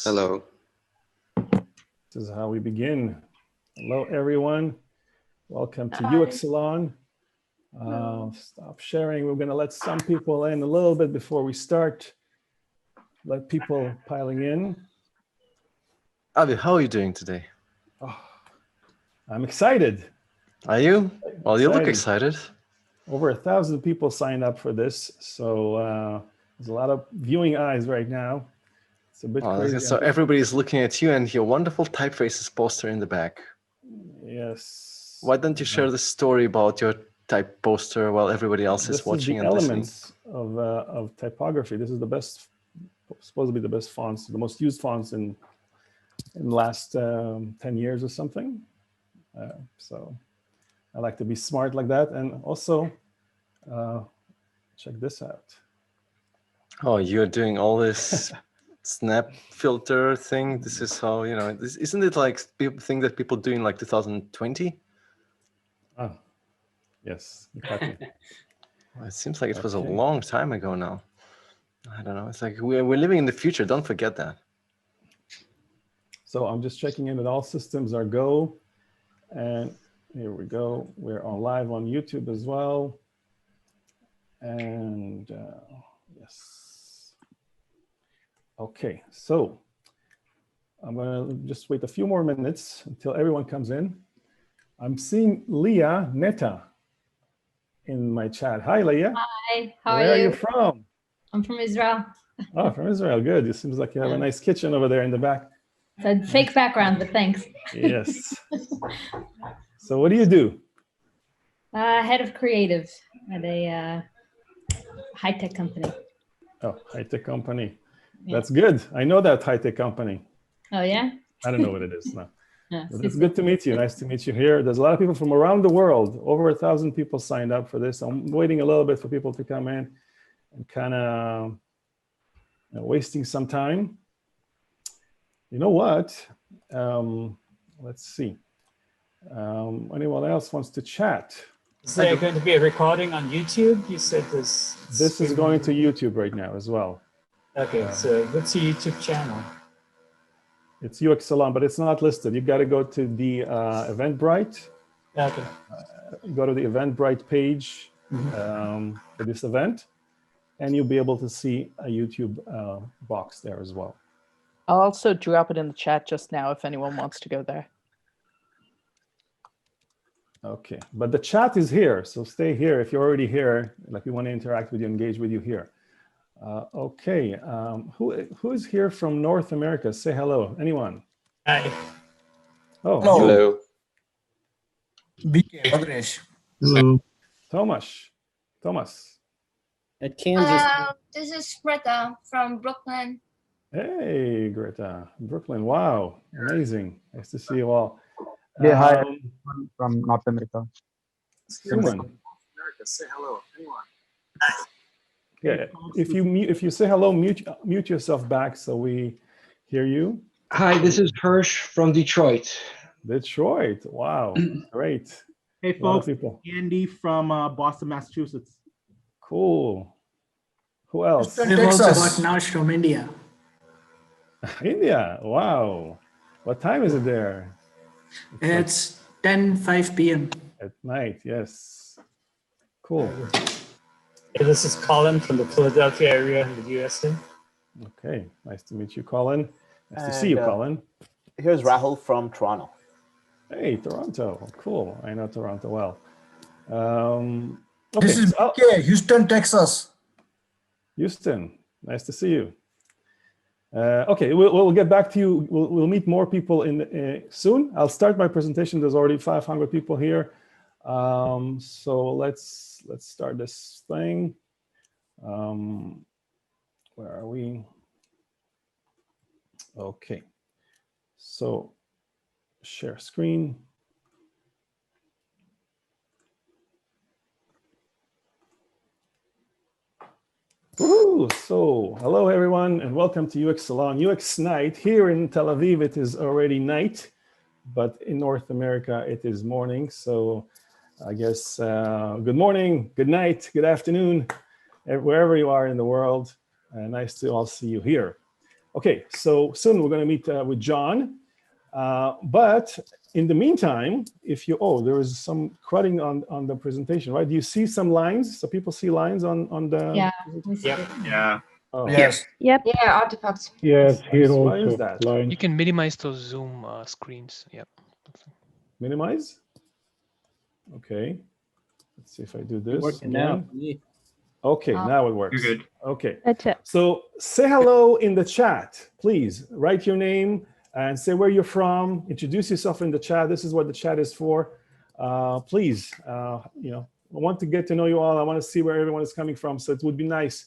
Hello. This is how we begin. Hello, everyone. Welcome to Hi. UX Salon. Stop sharing. We're going to let some people in a little bit before we start. Let people piling in. Avi, how are you doing today? Oh, I'm excited. Are you? Well, you look excited. Over 1,000 people signed up for this. So there's a lot of viewing eyes right now. It's a bit crazy. So everybody's looking at you and your wonderful typefaces poster in the back. Yes. Why don't you share the story about your type poster while everybody else is watching and listening? This is the elements of typography. This is the best, supposed to be the best fonts, the most used fonts in the last 10 years or something. So I like to be smart like that. And also, check this out. Oh, you're doing all this snap filter thing. This is how, isn't it like people think that people do in like 2020? Oh, yes. You caught me. Well, it seems like it was a long time ago now. I don't know. It's like we're living in the future. Don't forget that. So I'm just checking in that all systems are go. And here we go. We're on live on YouTube as well. And yes. Okay, so I'm gonna just wait a few more minutes until everyone comes in. I'm seeing Leah Netta in my chat. Hi, Leah. Hi, how Where are you? Are you from? I'm from Israel. Oh, from Israel. Good. It seems like you have a nice kitchen over there in the back. It's a fake background, but thanks. Yes. So what do you do? Head of creative at a high-tech company. Oh, high-tech company. Yeah. That's good. I know that high-tech company. Oh, yeah? I don't know what it is. No. Yeah, But it's good to meet you. Nice to meet you here. There's a lot of people from around the world. Over 1,000 people signed up for this. I'm waiting a little bit for people to come in and kind of wasting some time. You know what? Let's see. Anyone else wants to chat? Is there going to be a recording on YouTube? You said this. This is going to YouTube right now as well. Okay, so what's your YouTube channel? It's UX Salon, but it's not listed. You got to go to the Eventbrite. Okay. Go to the Eventbrite page for this event, and you'll be able to see a YouTube box there as well. I'll also drop it in the chat just now if anyone wants to go there. Okay, but the chat is here, so stay here if you're already here. Like we want to interact with you, engage with you here. Okay, who is here from North America? Say hello. Anyone? Hi. Oh, Hello. Hello. Thomas. At Kansas. This is Greta from Brooklyn. Hey, Greta, Brooklyn. Wow, amazing. Nice to see you all. Yeah, hi, everyone from North America. Suman. Say hello. Anyone? Yeah, if you say hello, mute yourself back so we hear you. Hi, this is Hirsch from Detroit. Detroit. Wow, great. Hey, folks. Andy from Boston, Massachusetts. Cool. Who else? From Texas. But now it's from India. India. Wow. What time is it there? It's 10:05 p.m. At night. Yes. Cool. Hey, this is Colin from the Philadelphia area in the USA. Okay. Nice to meet you, Colin. Nice to see you, Colin. Here's Rahul from Toronto. Hey, Toronto. Cool. I know Toronto well. This is Houston, Texas. Houston. Nice to see you. Okay, we'll get back to you. We'll meet more people in soon. I'll start my presentation. There's already 500 people here. So let's start this thing. Where are we? Okay. So share screen. Woohoo! So hello everyone and welcome to UX Salon, UX Night. Here in Tel Aviv it is already night, but in North America it is morning. So I guess good morning, good night, good afternoon, wherever you are in the world. Nice to all see you here. Okay, so soon we're going to meet with John. But in the meantime, if you, there is some crudding on the presentation, right? Do you see some lines? So people see lines on the. Yeah, we see it. Yeah. Oh. Yes. Yeah, artifacts. Yes, here Why also. is that? You can minimize those Zoom screens. Yep. Minimize. Okay. Let's see if I do this Working again. now. Okay, now it works. You're good. Okay. That's it. So say hello in the chat, please. Write your name and say where you're from. Introduce yourself in the chat. This is what the chat is for. Please, I want to get to know you all. I want to see where everyone is coming from. So it would be nice.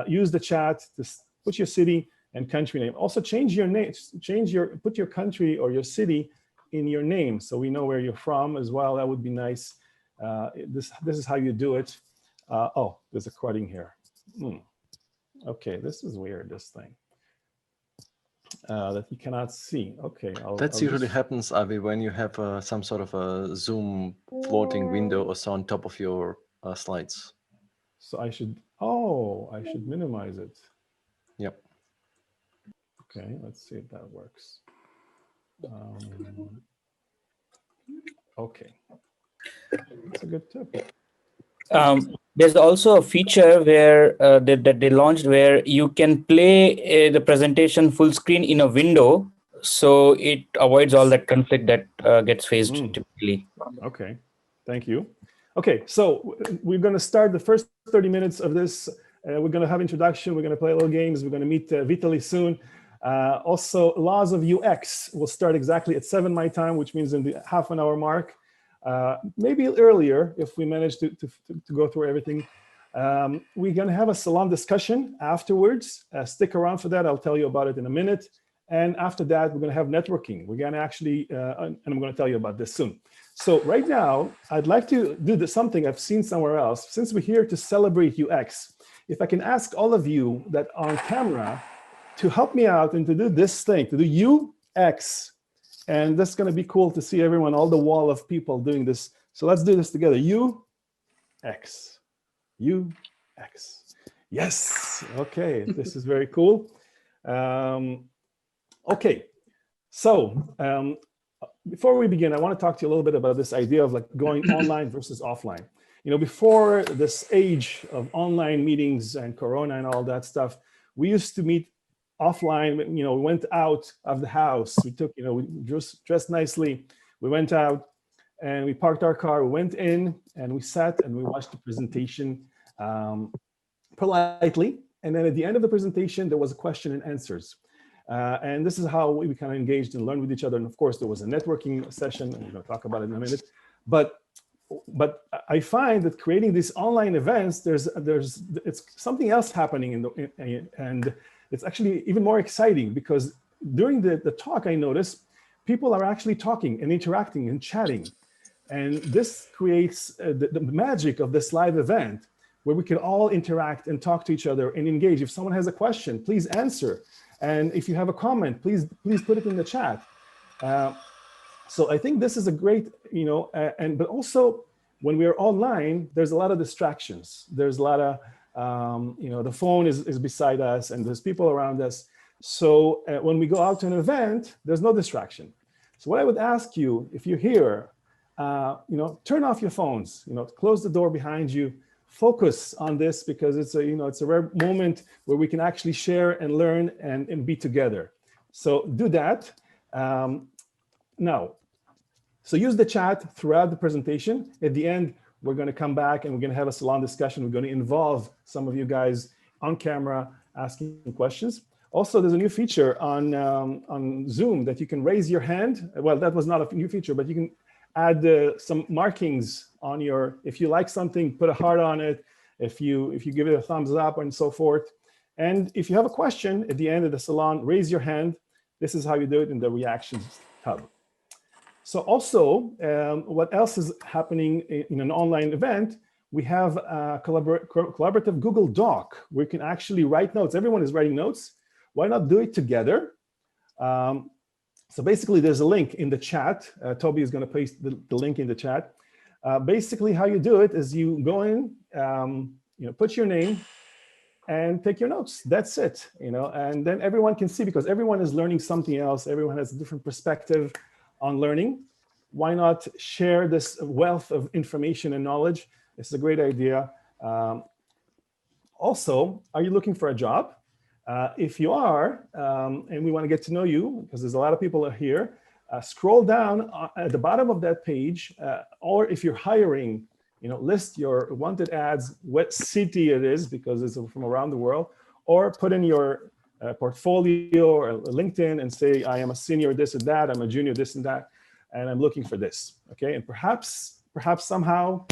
Use the chat to put your city and country name. Also change your name. Put your country or your city in your name so we know where you're from as well. That would be nice. This is how you do it. There's a crudding here. Okay, this is weird, this thing. That you cannot see. Okay. That usually happens, Avi, when you have some sort of a Zoom floating window or so on top of your slides. So I should minimize it. Yep. Okay, let's see if that works. Okay. That's a good tip. There's also a feature where that they launched where you can play the presentation full screen in a window, so it avoids all that conflict that gets faced typically. Okay, thank you. Okay, so we're going to start the first 30 minutes of this. We're going to have introduction. We're going to play little games. We're going to meet Vitaly soon. Also, laws of UX will start exactly at 7 my time, which means in the half an hour mark. Maybe earlier if we manage to go through everything. We're going to have a salon discussion afterwards. Stick around for that. I'll tell you about it in a minute. And after that, we're going to have networking. We're going to actually, and I'm going to tell you about this soon. So right now, I'd like to do something I've seen somewhere else. Since we're here to celebrate UX, if I can ask all of you that are on camera to help me out and to do this thing, to do UX. And that's going to be cool to see everyone, all the wall of people doing this. So let's do this together. UX. UX. Yes. Okay. This is very cool. Okay. So before we begin, I want to talk to you a little bit about this idea of like going online versus offline. Before this age of online meetings and Corona and all that stuff, we used to meet offline. We went out of the house. We took, we dressed nicely. We went out and we parked our car. We went in and we sat and we watched the presentation politely. And then at the end of the presentation, there was a question and answers. And this is how we kind of engaged and learned with each other. And of course, there was a networking session, and we're going to talk about it in a minute. But I find that creating these online events, it's something else happening and it's actually even more exciting because during the talk, I noticed people are actually talking and interacting and chatting. And this creates the magic of this live event where we can all interact and talk to each other and engage. If someone has a question, please answer. And if you have a comment, please put it in the chat. So I think this is a great, but also when we are online, there's a lot of distractions. There's a lot of, the phone is beside us and there's people around us. So when we go out to an event, there's no distraction. So what I would ask you, if you're here, turn off your phones, close the door behind you, focus on this because it's a rare moment where we can actually share and learn and be together. So do that. Now, so use the chat throughout the presentation. At the end, we're going to come back and we're going to have a salon discussion. We're going to involve some of you guys on camera asking questions. Also, there's a new feature on Zoom that you can raise your hand. Well, that was not a new feature, but you can add some markings on if you like something, put a heart on it. If you give it a thumbs up and so forth. And if you have a question at the end of the salon, raise your hand. This is how you do it in the reactions tab. So also, what else is happening in an online event? We have a collaborative Google Doc where you can actually write notes. Everyone is writing notes. Why not do it together? So basically, there's a link in the chat. Toby is going to paste the link in the chat. Basically, how you do it is you go in, put your name, and take your notes. That's it, and then everyone can see, because everyone is learning something else. Everyone has a different perspective on learning. Why not share this wealth of information and knowledge? It's a great idea. Also, are you looking for a job? If you are, and we want to get to know you, because there's a lot of people here, scroll down at the bottom of that page, or if you're hiring, list your wanted ads, what city it is, because it's from around the world, or put in your portfolio or LinkedIn and say, I am a senior this and that, I'm a junior this and that, and I'm looking for this, okay? And perhaps somehow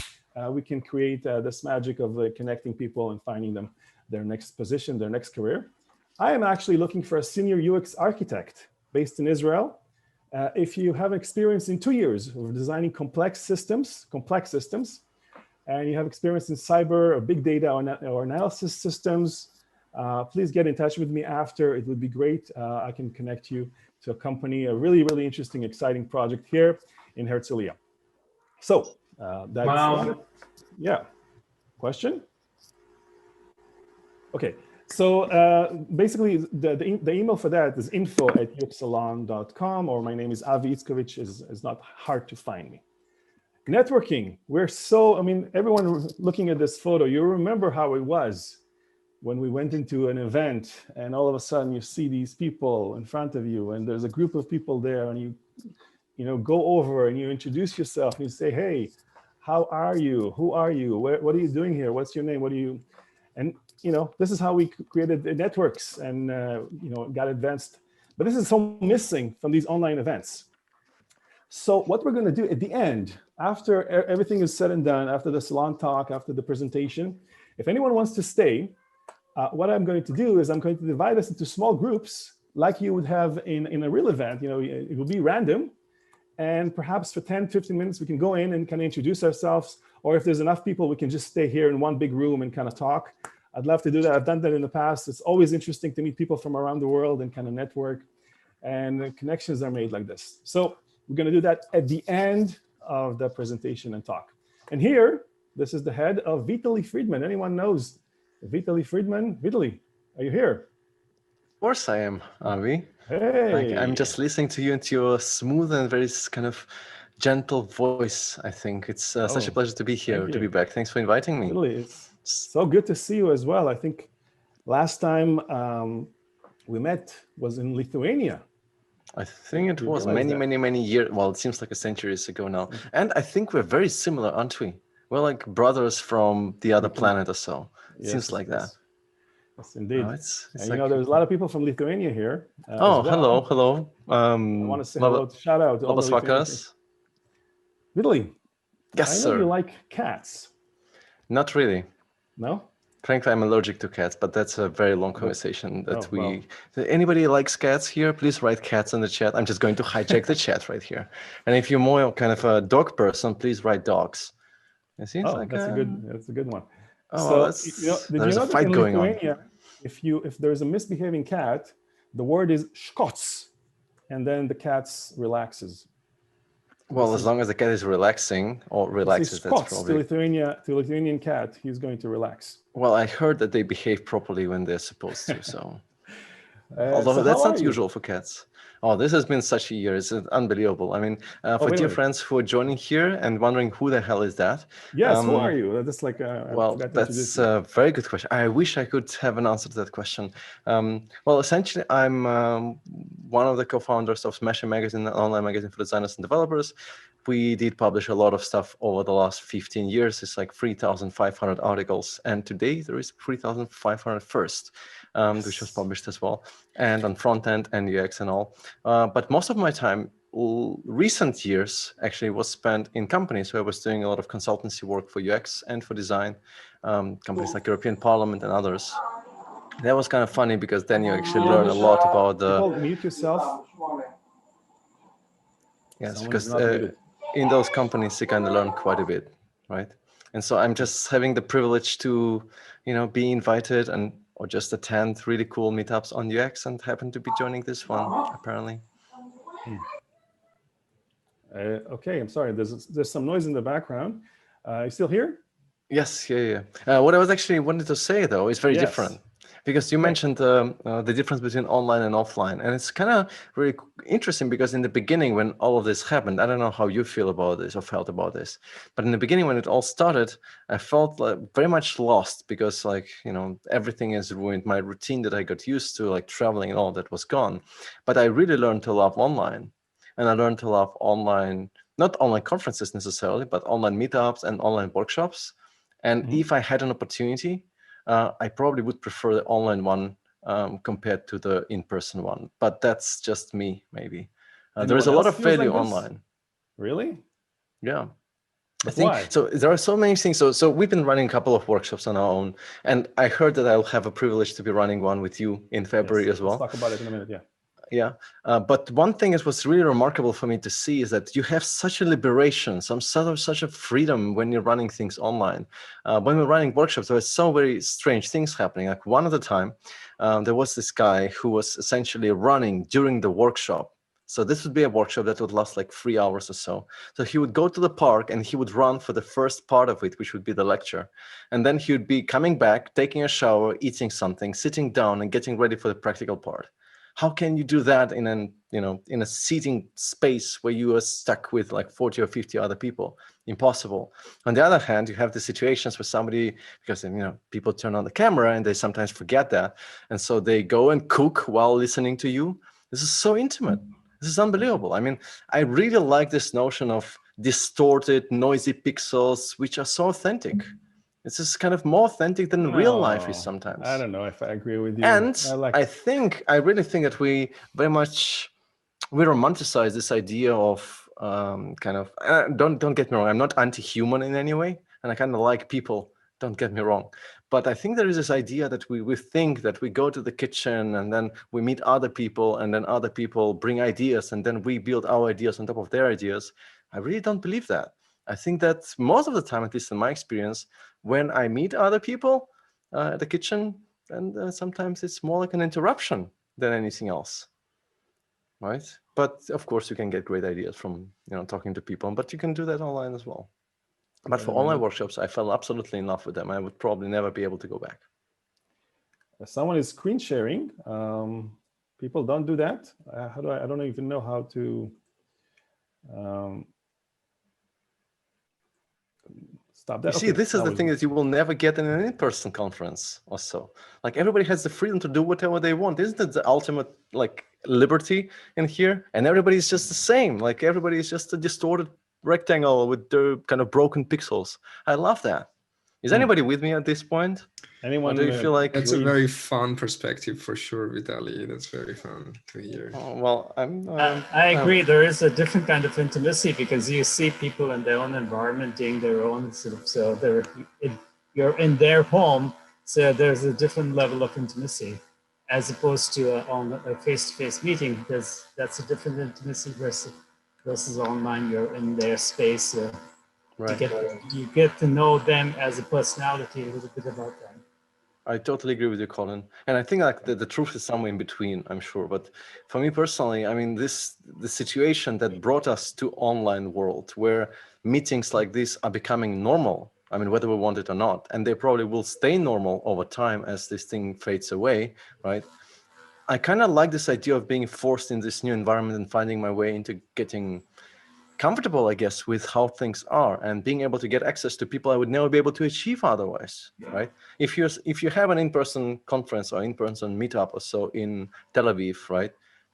we can create this magic of connecting people and finding them their next position, their next career. I am actually looking for a senior UX architect based in Israel. If you have experience in 2 years of designing complex systems, and you have experience in cyber or big data or analysis systems, please get in touch with me after. It would be great. I can connect you to a company, a really, really interesting, exciting project here in Herzliya. So that's, yeah. Question? Okay. So basically, the email for that is info@uxsalon.com, or my name is Avi Itzkovich. Is not hard to find me. Networking. Everyone looking at this photo, you remember how it was when we went into an event and all of a sudden you see these people in front of you and there's a group of people there, and you go over and you introduce yourself and you say, hey, how are you? Who are you? What are you doing here? What's your name? And this is how we created the networks and got advanced. But this is so missing from these online events. So what we're going to do at the end, after everything is said and done, after the salon talk, after the presentation, if anyone wants to stay, what I'm going to do is I'm going to divide us into small groups like you would have in a real event. It will be random. And perhaps for 10, 15 minutes, we can go in and kind of introduce ourselves. Or if there's enough people, we can just stay here in one big room and kind of talk. I'd love to do that. I've done that in the past. It's always interesting to meet people from around the world and kind of network. And connections are made like this. So we're going to do that at the end of the presentation and talk. And here, this is the head of Vitaly Friedman. Anyone knows Vitaly Friedman? Vitaly, are you here? Of course I am, Avi. Hey. I'm just listening to you and to your smooth and very kind of gentle voice, I think. It's such a pleasure to be here, to be back. Thanks for inviting me. Really, it's so good to see you as well. I think last time we met was in Lithuania. I think it was many years. Well, it seems like a centuries ago now. And I think we're very similar, aren't we? We're like brothers from the other planet or so. It seems like that. Yes, indeed. It's and there's a lot of people from Lithuania here. Oh, well. hello. I want to say hello, shout out to all the Lithuanians. Vitaly, yes, I know you like cats. Not really. No? Frankly, I'm allergic to cats, but that's a very long conversation Anybody likes cats here? Please write cats in the chat. I'm just going to hijack the chat right here. And if you're more kind of a dog person, please write dogs. It seems like that's a good one. Oh, so well, there's a fight going on. If there's a misbehaving cat, the word is shkots, and then the cat relaxes. Well, as long as the cat is relaxing or relaxes, that's probably to Lithuanian cat, he's going to relax. Well, I heard that they behave properly when they're supposed to, so although that's not usual for cats. Oh, this has been such a year. It's unbelievable. I mean, for dear friends who are joining here and wondering who the hell is that? Yes, who are you? That's like well, that's a very good question. I wish I could have an answer to that question. Well, essentially, I'm one of the co-founders of Smasher Magazine, an online magazine for designers and developers. We did publish a lot of stuff over the last 15 years. It's like 3,500 articles. And today there is 3,500 first, which was published as well. And on front end and UX and all. But most of my time, recent years, actually was spent in companies where I was doing a lot of consultancy work for UX and for design, companies like European Parliament and others. That was kind of funny because then you actually learn a lot about the... Mute yourself. Yes, because in those companies, you kind of learn quite a bit, right? And so I'm just having the privilege to, be invited or just attend really cool meetups on UX and happen to be joining this one, apparently. Okay, I'm sorry. There's some noise in the background. You still here? Yes, yeah. What I was actually wanted to say though is very Yes. different, because you mentioned the difference between online and offline, and it's kind of really interesting because in the beginning when all of this happened, I don't know how you feel about this or felt about this, but in the beginning when it all started, I felt like very much lost because like, you know, everything is ruined. My routine that I got used to, like traveling and all that, was gone. But I really learned to love online, and I learned to love online, not online conferences necessarily, but online meetups and online workshops. And if I had an opportunity, I probably would prefer the online one compared to the in-person one. But that's just me, maybe. There is a lot of value online. Really? Yeah. I But think why? so. There are so many things. So we've been running a couple of workshops on our own, and I heard that I'll have a privilege to be running one with you in February as well. Let's talk about it in a minute. Yeah. Yeah, but one thing that was really remarkable for me to see is that you have such a liberation, such a freedom when you're running things online. When we're running workshops, there were so very strange things happening. Like one at a time, there was this guy who was essentially running during the workshop. So this would be a workshop that would last like 3 hours or so. So he would go to the park and he would run for the first part of it, which would be the lecture. And then he would be coming back, taking a shower, eating something, sitting down and getting ready for the practical part. How can you do that in in a seating space where you are stuck with like 40 or 50 other people? Impossible. On the other hand, you have the situations where somebody, because people turn on the camera and they sometimes forget that, and so they go and cook while listening to you. This is so intimate. This is unbelievable. I mean, I really like this notion of distorted, noisy pixels, which are so authentic. It's just kind of more authentic than real life is sometimes. I don't know if I agree with you. And I really think that we very much romanticize this idea of don't get me wrong, I'm not anti-human in any way, and I kind of like people, don't get me wrong, but I think there is this idea that we think that we go to the kitchen and then we meet other people and then other people bring ideas and then we build our ideas on top of their ideas. I really don't believe that. I think that most of the time, at least in my experience, when I meet other people at the kitchen, and sometimes it's more like an interruption than anything else, right? But of course, you can get great ideas from talking to people, but you can do that online as well. But for online workshops, I fell absolutely in love with them. I would probably never be able to go back. Someone is screen sharing. People don't do that. How do I don't even know how to stop that. You see, this is the thing that you will never get in an in-person conference or so. Like everybody has the freedom to do whatever they want. Isn't it the ultimate like liberty in here? And everybody is just the same. Like everybody is just a distorted rectangle with the kind of broken pixels. I love that. Is anybody with me at this point? Anyone? Or do you feel like that's a very fun perspective for sure, Vitaly? That's very fun to hear. Oh, well, I agree. There is a different kind of intimacy because you see people in their own environment doing their own sort of. So you're in their home, so there's a different level of intimacy, as opposed to on a face-to-face meeting. That's a different intimacy versus online. You're in their space. Right. You get to know them as a personality, a little bit about them. I totally agree with you, Colin. And I think like the truth is somewhere in between, I'm sure. But for me personally, I mean, the situation that brought us to online world where meetings like this are becoming normal, I mean, whether we want it or not, and they probably will stay normal over time as this thing fades away, right? I kind of like this idea of being forced in this new environment and finding my way into getting comfortable, I guess, with how things are and being able to get access to people I would never be able to achieve otherwise, right? If you have an in-person conference or in-person meetup or so in Tel Aviv, right,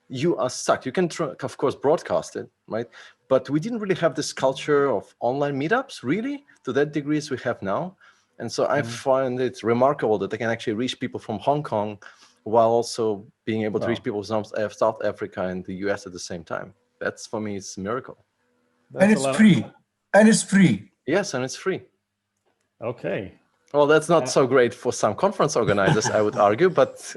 you are stuck. You can, of course, broadcast it, right? But we didn't really have this culture of online meetups, really, to that degree as we have now. And so I find it remarkable that they can actually reach people from Hong Kong while also being able to reach people from South Africa and the US at the same time. That's, for me, it's a miracle. And it's free. And it's free. Yes, and it's free. Okay. Well, that's not so great for some conference organizers, I would argue, but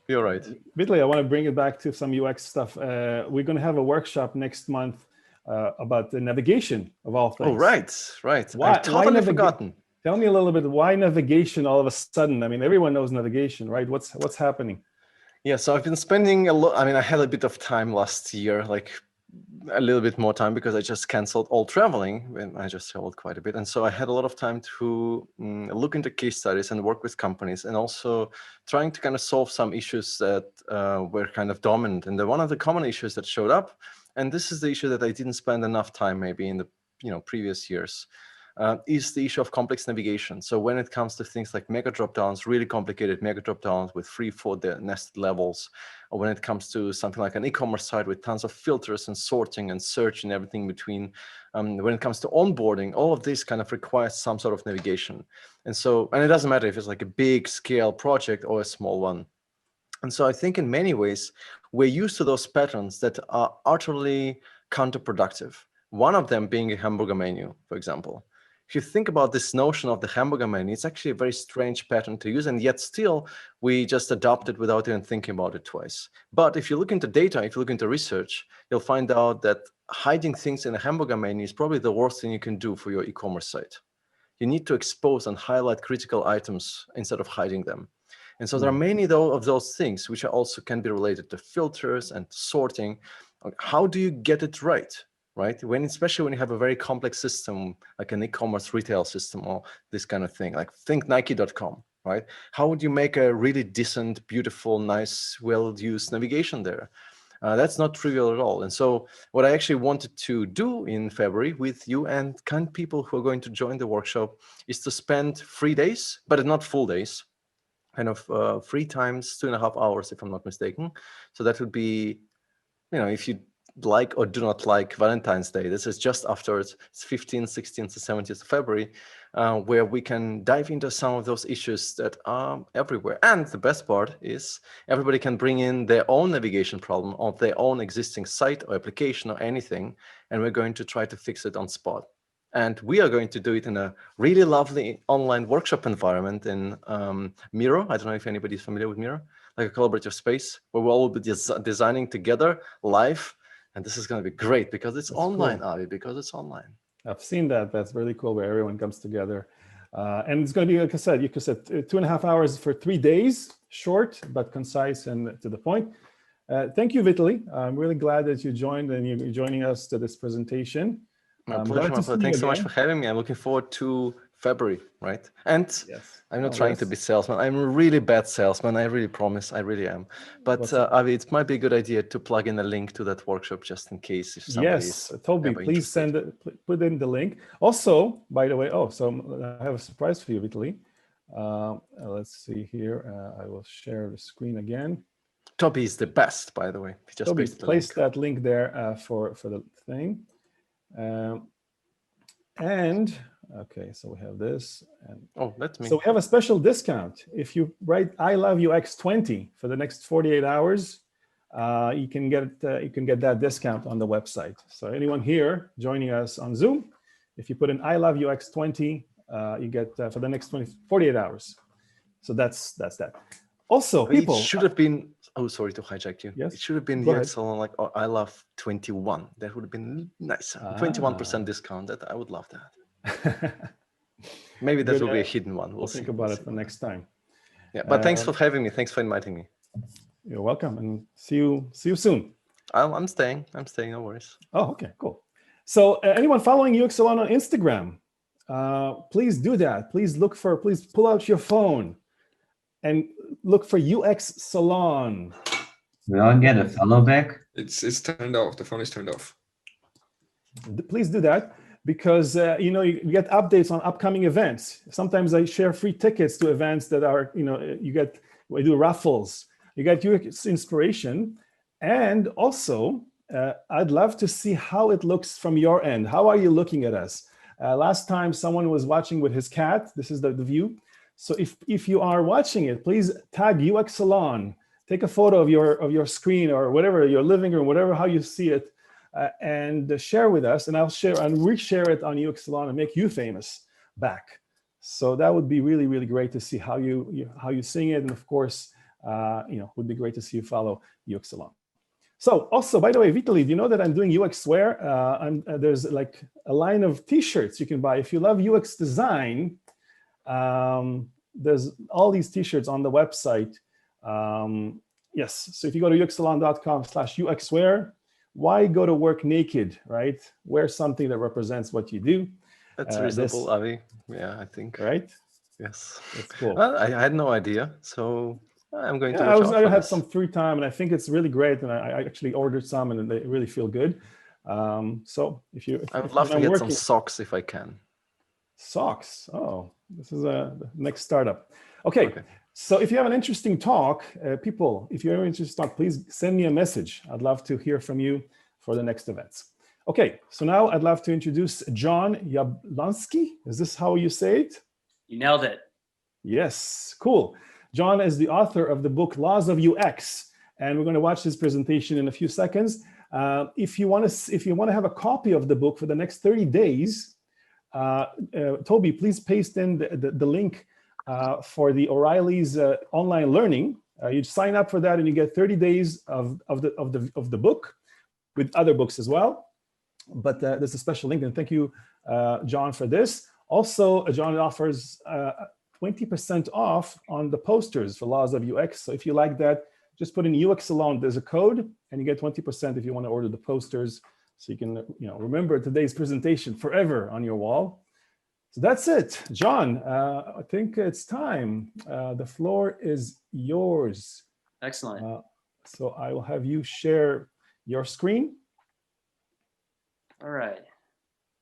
you're right. Vitaly, I want to bring it back to some UX stuff. We're going to have a workshop next month about the navigation of all things. Oh, right. I've totally forgotten. Tell me a little bit, why navigation all of a sudden? I mean, everyone knows navigation, right? What's happening? Yeah, so I've been spending a lot. I mean, I had a bit of time last year, like a little bit more time because I just canceled all traveling when I just traveled quite a bit. And so I had a lot of time to look into case studies and work with companies, and also trying to kind of solve some issues that were kind of dominant. And one of the common issues that showed up, and this is the issue that I didn't spend enough time maybe in the previous years, is the issue of complex navigation. So when it comes to things like mega drop-downs, really complicated mega drop-downs with 3-4 nested levels, or when it comes to something like an e-commerce site with tons of filters and sorting and search and everything in between, when it comes to onboarding, all of this kind of requires some sort of navigation. And it doesn't matter if it's like a big scale project or a small one. And so I think in many ways, we're used to those patterns that are utterly counterproductive. One of them being a hamburger menu, for example. If you think about this notion of the hamburger menu, it's actually a very strange pattern to use, and yet still we just adopt it without even thinking about it twice. But if you look into data, if you look into research, you'll find out that hiding things in a hamburger menu is probably the worst thing you can do for your e-commerce site. You need to expose and highlight critical items instead of hiding them. And so there are many of those things which are also can be related to filters and sorting. How do you get it right? Right? Especially when you have a very complex system, like an e-commerce retail system or this kind of thing, like think Nike.com, right? How would you make a really decent, beautiful, nice, well-used navigation there? That's not trivial at all. And so what I actually wanted to do in February with you and kind of people who are going to join the workshop is to spend 3 days, but not full days, kind of 3 times 2.5 hours, if I'm not mistaken. So that would be, if you like or do not like Valentine's Day, this is just afterwards. It's 15th, 16th to 17th of February, where we can dive into some of those issues that are everywhere. And the best part is everybody can bring in their own navigation problem of their own existing site or application or anything, and we're going to try to fix it on spot. And we are going to do it in a really lovely online workshop environment in Miro. I don't know if anybody's familiar with Miro, like a collaborative space where we'll all be designing together live. And this is going to be great because it's online, cool. Avi, because it's online. I've seen that. That's really cool where everyone comes together. And it's going to be, like I said, 2.5 hours for 3 days, short, but concise and to the point. Thank you, Vitaly. I'm really glad that you joined and you're joining us to this presentation. My pleasure. Thanks so much for having me. I'm looking forward to February, right? And yes. I'm not trying to be salesman. I'm a really bad salesman. I really promise. I really am. But Avi, it might be a good idea to plug in a link to that workshop just in case if somebody is Toby, please put in the link. Also, by the way, so I have a surprise for you, Vitaly. Let's see here. I will share the screen again. Toby is the best, by the way. Just Toby, place that link there for the thing. Okay, so we have this, and that's me. So we have a special discount. If you write "I love UX 20" for the next 48 hours, you can get that discount on the website. So anyone here joining us on Zoom, if you put in "I love UX 20", you get for the next 48 hours. So that's that. Also, people, it should have been. Oh, sorry to hijack you. Yes, it should have been the salon like I love 21. That would have been nice. 21% discount. That I would love that. Maybe that will be a hidden one. We'll think about it for next time. Yeah, but thanks for having me. Thanks for inviting me. You're welcome, and see you soon. I'm staying. No worries. Oh, okay, cool. So anyone following UX Salon on Instagram, please do that. Please pull out your phone and look for UX Salon. Will I get a follow back? It's turned off. The phone is turned off. Please do that. Because you get updates on upcoming events. Sometimes I share free tickets to events that are, we do raffles. You get UX inspiration. And also, I'd love to see how it looks from your end. How are you looking at us? Last time someone was watching with his cat. This is the view. So if you are watching it, please tag UX Salon. Take a photo of your screen or whatever, your living room, whatever, how you see it. And share with us, and I'll share and reshare it on UX Salon and make you famous back. So that would be really, really great to see how you sing it, and of course, would be great to see you follow UX Salon. So also, by the way, Vitaly, do you know that I'm doing UX wear? There's like a line of T-shirts you can buy if you love UX design. There's all these T-shirts on the website. Yes, so if you go to uxsalon.com/uxwear. why go to work naked, right? Wear something that represents what you do. That's reasonable, Avi. Yeah, I think. Right? Yes. That's cool. Well, I had no idea, so I'm going to Yeah, watch out for I had this. some free time, and I think it's really great. And I actually ordered some, and they really feel good. So if I would love to get some socks if I can. Socks. Oh, this is the next startup. Okay. So if you have an interesting talk, people, if you have an interesting talk, please send me a message. I'd love to hear from you for the next events. Okay, so now I'd love to introduce Jon Yablonski. Is this how you say it? You nailed it. Yes, cool. Jon is the author of the book Laws of UX, and we're going to watch this presentation in a few seconds. If you want to have a copy of the book for the next 30 days, Toby, please paste in the link for the O'Reilly's online learning. You sign up for that, and you get 30 days of the book with other books as well. But there's a special link, and thank you, Jon, for this. Also, Jon offers 20% off on the posters for Laws of UX. So if you like that, just put in UX alone. There's a code, and you get 20% if you want to order the posters, so you can remember today's presentation forever on your wall. So that's it, Jon. I think it's time. The floor is yours. Excellent. So I will have you share your screen. All right.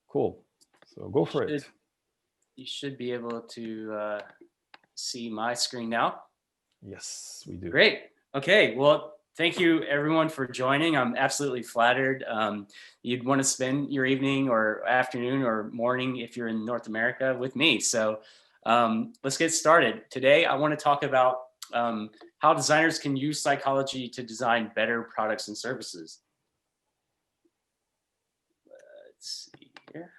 Cool. So go for it. You should be able to see my screen now. Yes, we do. Great. Okay. Well, thank you everyone for joining. I'm absolutely flattered. You'd want to spend your evening or afternoon or morning if you're in North America with me. So let's get started. Today, I want to talk about how designers can use psychology to design better products and services. Let's see here.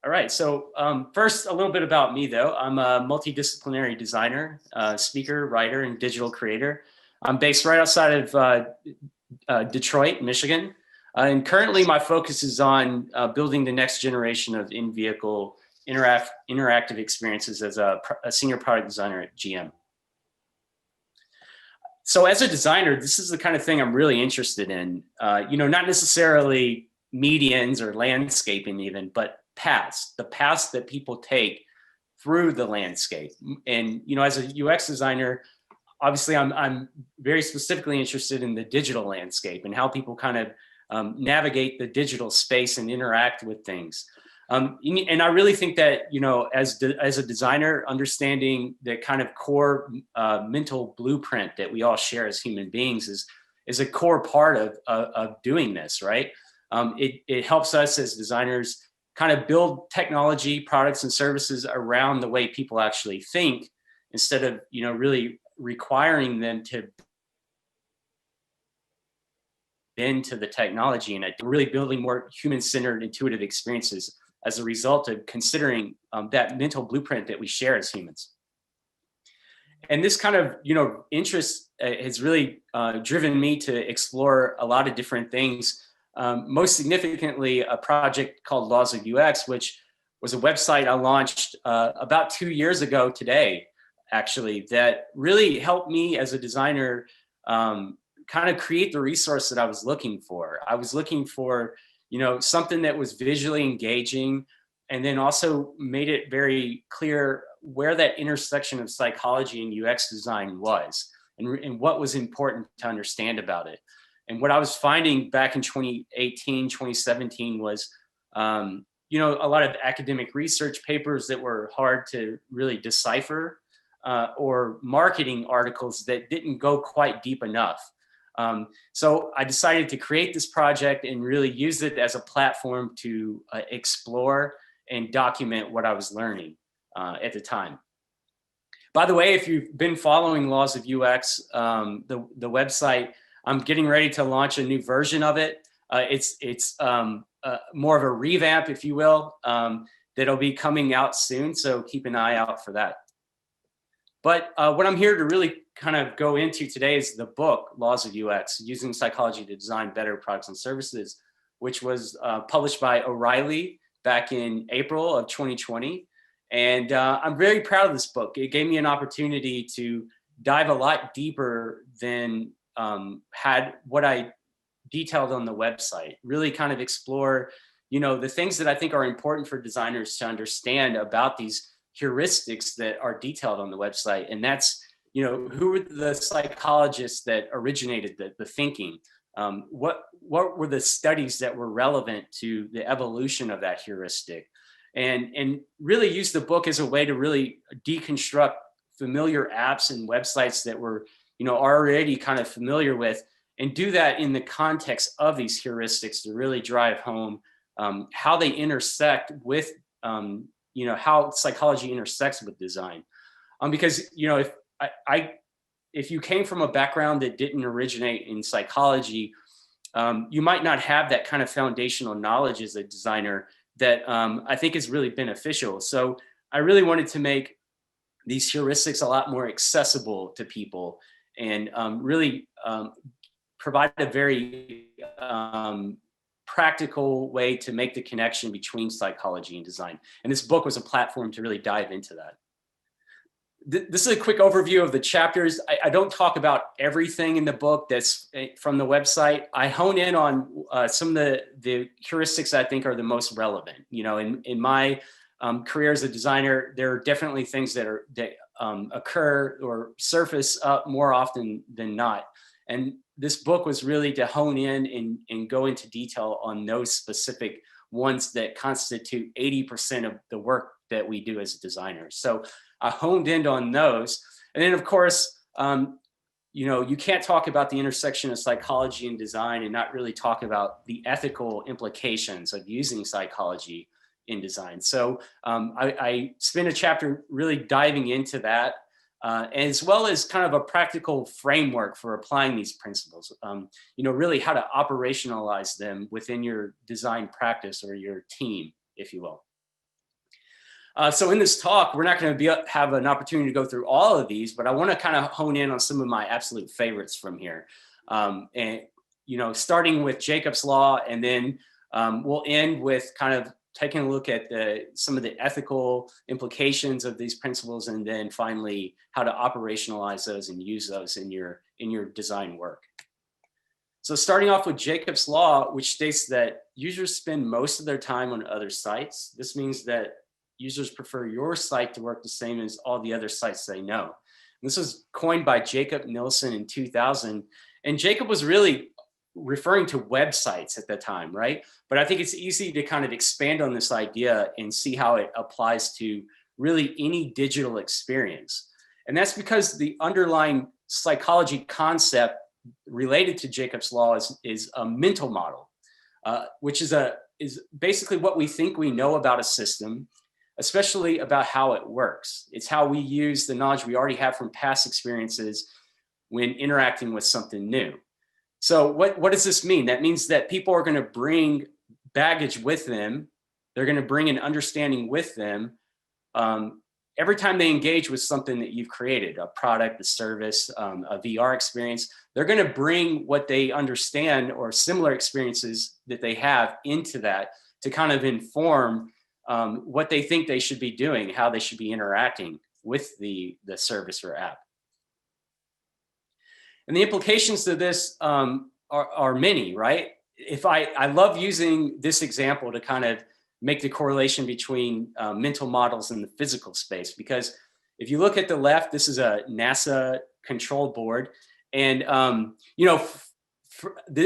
All right, so first, a little bit about me, though. I'm a multidisciplinary designer, speaker, writer, and digital creator. I'm based right outside of Detroit, Michigan. And currently, my focus is on building the next generation of in-vehicle interactive experiences as a senior product designer at GM. So as a designer, this is the kind of thing I'm really interested in. Not necessarily medians or landscaping even, but paths, the paths that people take through the landscape. And, as a UX designer, obviously I'm very specifically interested in the digital landscape and how people kind of navigate the digital space and interact with things. And I really think that, as a designer, understanding the kind of core mental blueprint that we all share as human beings is a core part of doing this, right? It helps us as designers kind of build technology, products, and services around the way people actually think, instead of, really requiring them to bend to the technology, and really building more human-centered, intuitive experiences as a result of considering that mental blueprint that we share as humans. And this kind of, interest has really driven me to explore a lot of different things. Most significantly, a project called Laws of UX, which was a website I launched about 2 years ago today, actually, that really helped me as a designer kind of create the resource that I was looking for. I was looking for, something that was visually engaging, and then also made it very clear where that intersection of psychology and UX design was, and what was important to understand about it. And what I was finding back in 2018, 2017 was, a lot of academic research papers that were hard to really decipher, or marketing articles that didn't go quite deep enough. So I decided to create this project and really use it as a platform to explore and document what I was learning at the time. By the way, if you've been following Laws of UX, the website, I'm getting ready to launch a new version of it. It's more of a revamp, if you will, that'll be coming out soon. So keep an eye out for that. But what I'm here to really kind of go into today is the book, Laws of UX, Using Psychology to Design Better Products and Services, which was published by O'Reilly back in April of 2020. And I'm very proud of this book. It gave me an opportunity to dive a lot deeper than had what I detailed on the website. Really kind of explore, you know, the things that I think are important for designers to understand about these heuristics that are detailed on the website. And that's, you know, who were the psychologists that originated the thinking? What were the studies that were relevant to the evolution of that heuristic? And really use the book as a way to really deconstruct familiar apps and websites that we're, you know, already kind of familiar with, and do that in the context of these heuristics to really drive home how they intersect with, you know, how psychology intersects with design. Because, you know, if you came from a background that didn't originate in psychology, you might not have that kind of foundational knowledge as a designer that I think is really beneficial. So I really wanted to make these heuristics a lot more accessible to people, and really provide a very practical way to make the connection between psychology and design. And this book was a platform to really dive into that. This is a quick overview of the chapters. I don't talk about everything in the book that's from the website. I hone in on some of the heuristics I think are the most relevant. You know, in my career as a designer, there are definitely things that occur or surface up more often than not. And this book was really to hone in and go into detail on those specific ones that constitute 80% of the work that we do as designers. So I honed in on those. And then of course, you know, you can't talk about the intersection of psychology and design and not really talk about the ethical implications of using psychology in design. So I spent a chapter really diving into that, as well as kind of a practical framework for applying these principles, you know, really how to operationalize them within your design practice or your team, if you will. So in this talk, we're not going to have an opportunity to go through all of these, but I want to kind of hone in on some of my absolute favorites from here. And, you know, starting with Jacob's Law, and then we'll end with kind of taking a look at some of the ethical implications of these principles, and then finally how to operationalize those and use those in your design work. So starting off with Jacob's Law, which states that users spend most of their time on other sites. This means that users prefer your site to work the same as all the other sites they know. And this was coined by Jacob Nielsen in 2000. And Jacob was really referring to websites at the time, right? But I think it's easy to kind of expand on this idea and see how it applies to really any digital experience. And that's because the underlying psychology concept related to Jacob's Law is a mental model, which is basically what we think we know about a system, especially about how it works. It's how we use the knowledge we already have from past experiences when interacting with something new. So what does this mean? That means that people are going to bring baggage with them. They're going to bring an understanding with them every time they engage with something that you've created, a product, a service, a VR experience. They're going to bring what they understand or similar experiences that they have into that to kind of inform what they think they should be doing, how they should be interacting with the service or app. And the implications to this are many, right? I love using this example to kind of make the correlation between mental models and the physical space, because if you look at the left, this is a NASA control board. And, you know,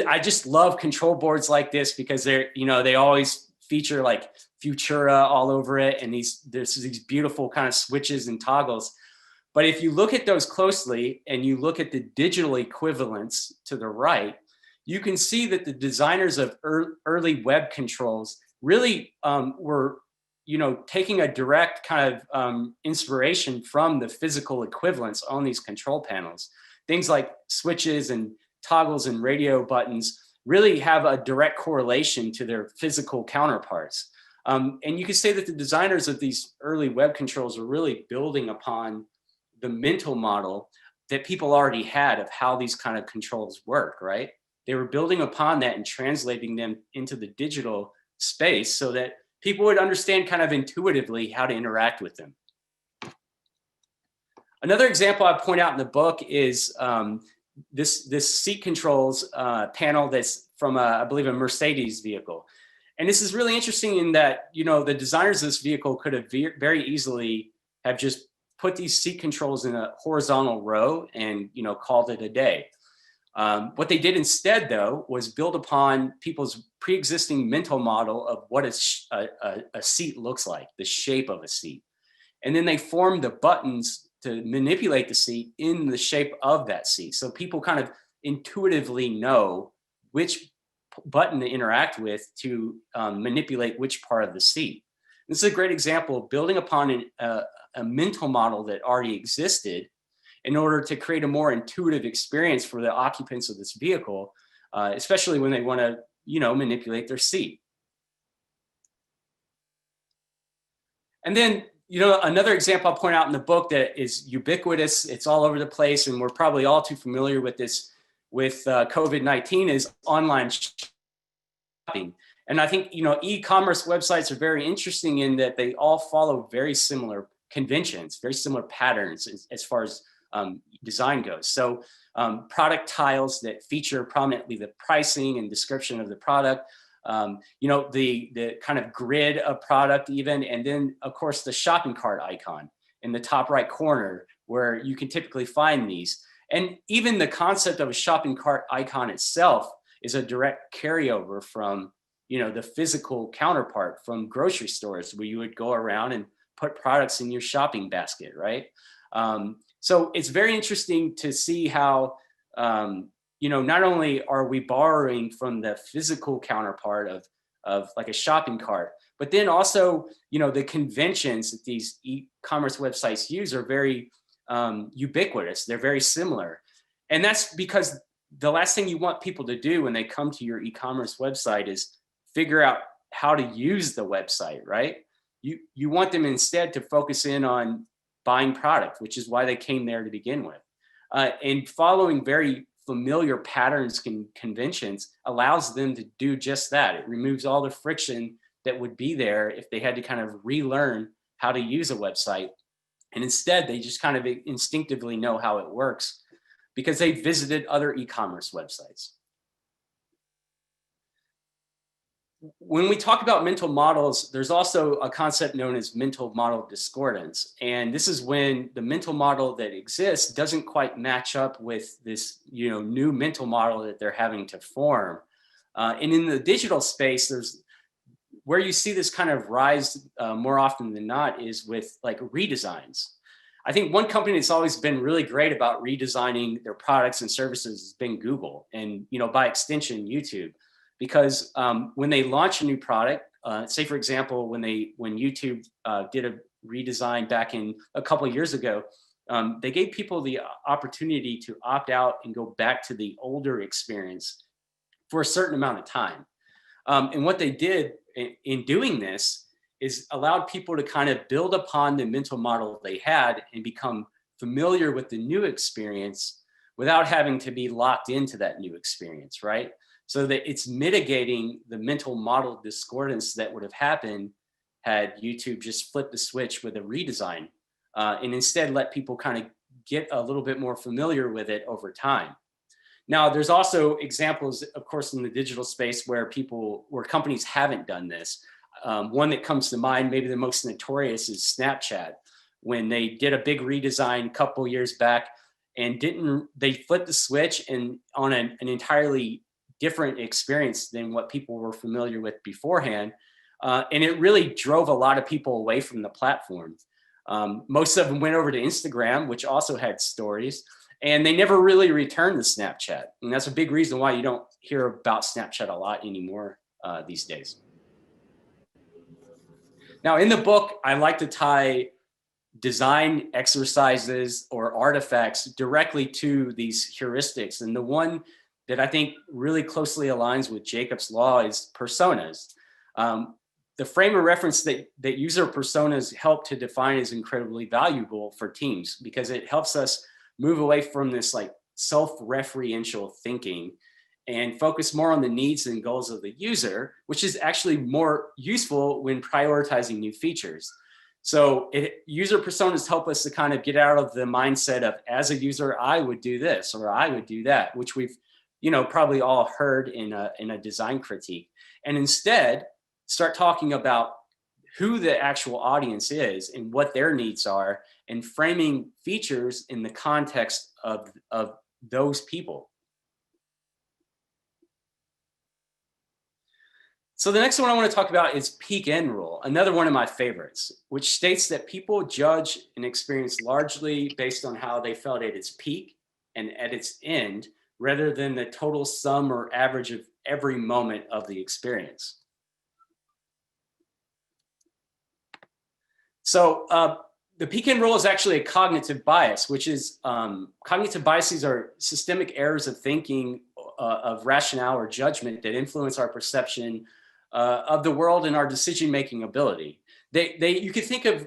I just love control boards like this because they always feature like Futura all over it. And there's these beautiful kind of switches and toggles. But if you look at those closely and you look at the digital equivalents to the right, you can see that the designers of early web controls really were, taking a direct kind of inspiration from the physical equivalents on these control panels. Things like switches and toggles and radio buttons really have a direct correlation to their physical counterparts. And you can say that the designers of these early web controls are really building upon the mental model that people already had of how these kind of controls work, right? They were building upon that and translating them into the digital space so that people would understand kind of intuitively how to interact with them. Another example I point out in the book is this seat controls panel that's from I believe a Mercedes vehicle. And this is really interesting in that, you know, the designers of this vehicle could have very easily have just put these seat controls in a horizontal row and, you know, called it a day. What they did instead, though, was build upon people's pre-existing mental model of what a seat looks like, the shape of a seat. And then they formed the buttons to manipulate the seat in the shape of that seat. So people kind of intuitively know which button to interact with to manipulate which part of the seat. This is a great example of building upon a mental model that already existed in order to create a more intuitive experience for the occupants of this vehicle, especially when they want to, you know, manipulate their seat. And then, you know, another example I'll point out in the book that is ubiquitous, it's all over the place, and we're probably all too familiar with this with COVID-19 is online shopping. And I think, you know, e-commerce websites are very interesting in that they all follow very similar conventions, very similar patterns as far as design goes. So product tiles that feature prominently the pricing and description of the product, you know, the kind of grid of product even, and then of course the shopping cart icon in the top right corner where you can typically find these. And even the concept of a shopping cart icon itself is a direct carryover from, you know, the physical counterpart from grocery stores where you would go around and put products in your shopping basket, right? So it's very interesting to see how, you know, not only are we borrowing from the physical counterpart of like a shopping cart, but then also, you know, the conventions that these e-commerce websites use are very ubiquitous. They're very similar. And that's because the last thing you want people to do when they come to your e-commerce website is figure out how to use the website, right? You want them instead to focus in on buying product, which is why they came there to begin with. And following very familiar patterns and conventions allows them to do just that. It removes all the friction that would be there if they had to kind of relearn how to use a website. And instead, they just kind of instinctively know how it works because they visited other e-commerce websites. When we talk about mental models, there's also a concept known as mental model discordance. And this is when the mental model that exists doesn't quite match up with this, you know, new mental model that they're having to form. And in the digital space, there's where you see this kind of rise more often than not is with like redesigns. I think one company that's always been really great about redesigning their products and services has been Google, and, you know, by extension, YouTube. Because when they launch a new product, say for example, when YouTube did a redesign back in a couple of years ago, they gave people the opportunity to opt out and go back to the older experience for a certain amount of time. And what they did in doing this is allowed people to kind of build upon the mental model they had and become familiar with the new experience without having to be locked into that new experience, right? So that it's mitigating the mental model discordance that would have happened had YouTube just flipped the switch with a redesign and instead let people kind of get a little bit more familiar with it over time. Now, there's also examples, of course, in the digital space where companies haven't done this. One that comes to mind, maybe the most notorious, is Snapchat. When they did a big redesign a couple years back and they flipped the switch and on an entirely different experience than what people were familiar with beforehand. And it really drove a lot of people away from the platform. Most of them went over to Instagram, which also had stories, and they never really returned to Snapchat. And that's a big reason why you don't hear about Snapchat a lot anymore these days. Now, in the book, I like to tie design exercises or artifacts directly to these heuristics. And the one that I think really closely aligns with Jacob's law is personas. The frame of reference that user personas help to define is incredibly valuable for teams because it helps us move away from this like self-referential thinking and focus more on the needs and goals of the user, which is actually more useful when prioritizing new features. So user personas help us to kind of get out of the mindset of, as a user, I would do this or I would do that, which we've, probably all heard in a design critique, and instead start talking about who the actual audience is and what their needs are, and framing features in the context of those people. So the next one I want to talk about is peak end rule, another one of my favorites, which states that people judge an experience largely based on how they felt at its peak and at its end, rather than the total sum or average of every moment of the experience. So the peak end rule is actually a cognitive bias, which is cognitive biases are systemic errors of thinking, of rationale or judgment that influence our perception of the world and our decision-making ability. You could think of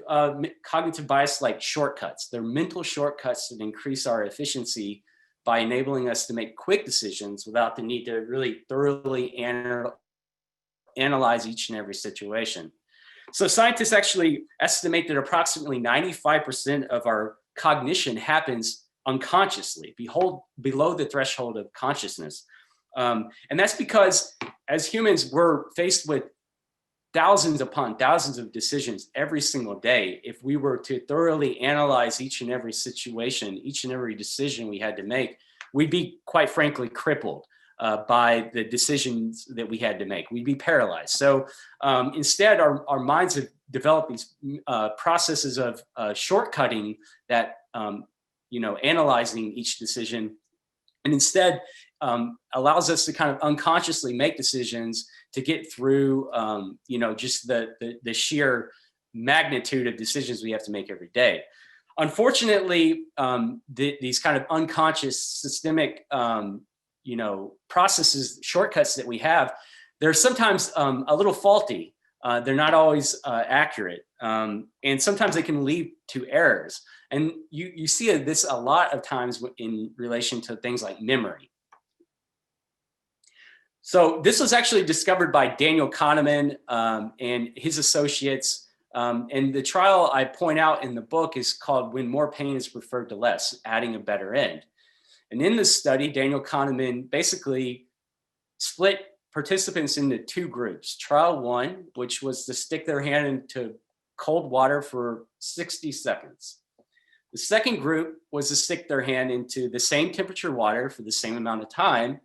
cognitive bias like shortcuts. They're mental shortcuts that increase our efficiency by enabling us to make quick decisions without the need to really thoroughly analyze each and every situation. So scientists actually estimate that approximately 95% of our cognition happens unconsciously, below the threshold of consciousness. And that's because as humans, we're faced with thousands upon thousands of decisions every single day. If we were to thoroughly analyze each and every situation, each and every decision we had to make, we'd be, quite frankly, crippled by the decisions that we had to make. We'd be paralyzed. So instead, our minds have developed these processes of shortcutting that, analyzing each decision, and instead allows us to kind of unconsciously make decisions to get through, just the sheer magnitude of decisions we have to make every day. Unfortunately, these kind of unconscious systemic, processes, shortcuts that we have, they're sometimes a little faulty. They're not always accurate. And sometimes they can lead to errors. And you see this a lot of times in relation to things like memory. So this was actually discovered by Daniel Kahneman and his associates. And the trial I point out in the book is called When More Pain is Preferred to Less, Adding a Better End. And in this study, Daniel Kahneman basically split participants into two groups. Trial one, which was to stick their hand into cold water for 60 seconds. The second group was to stick their hand into the same temperature water for the same amount of time,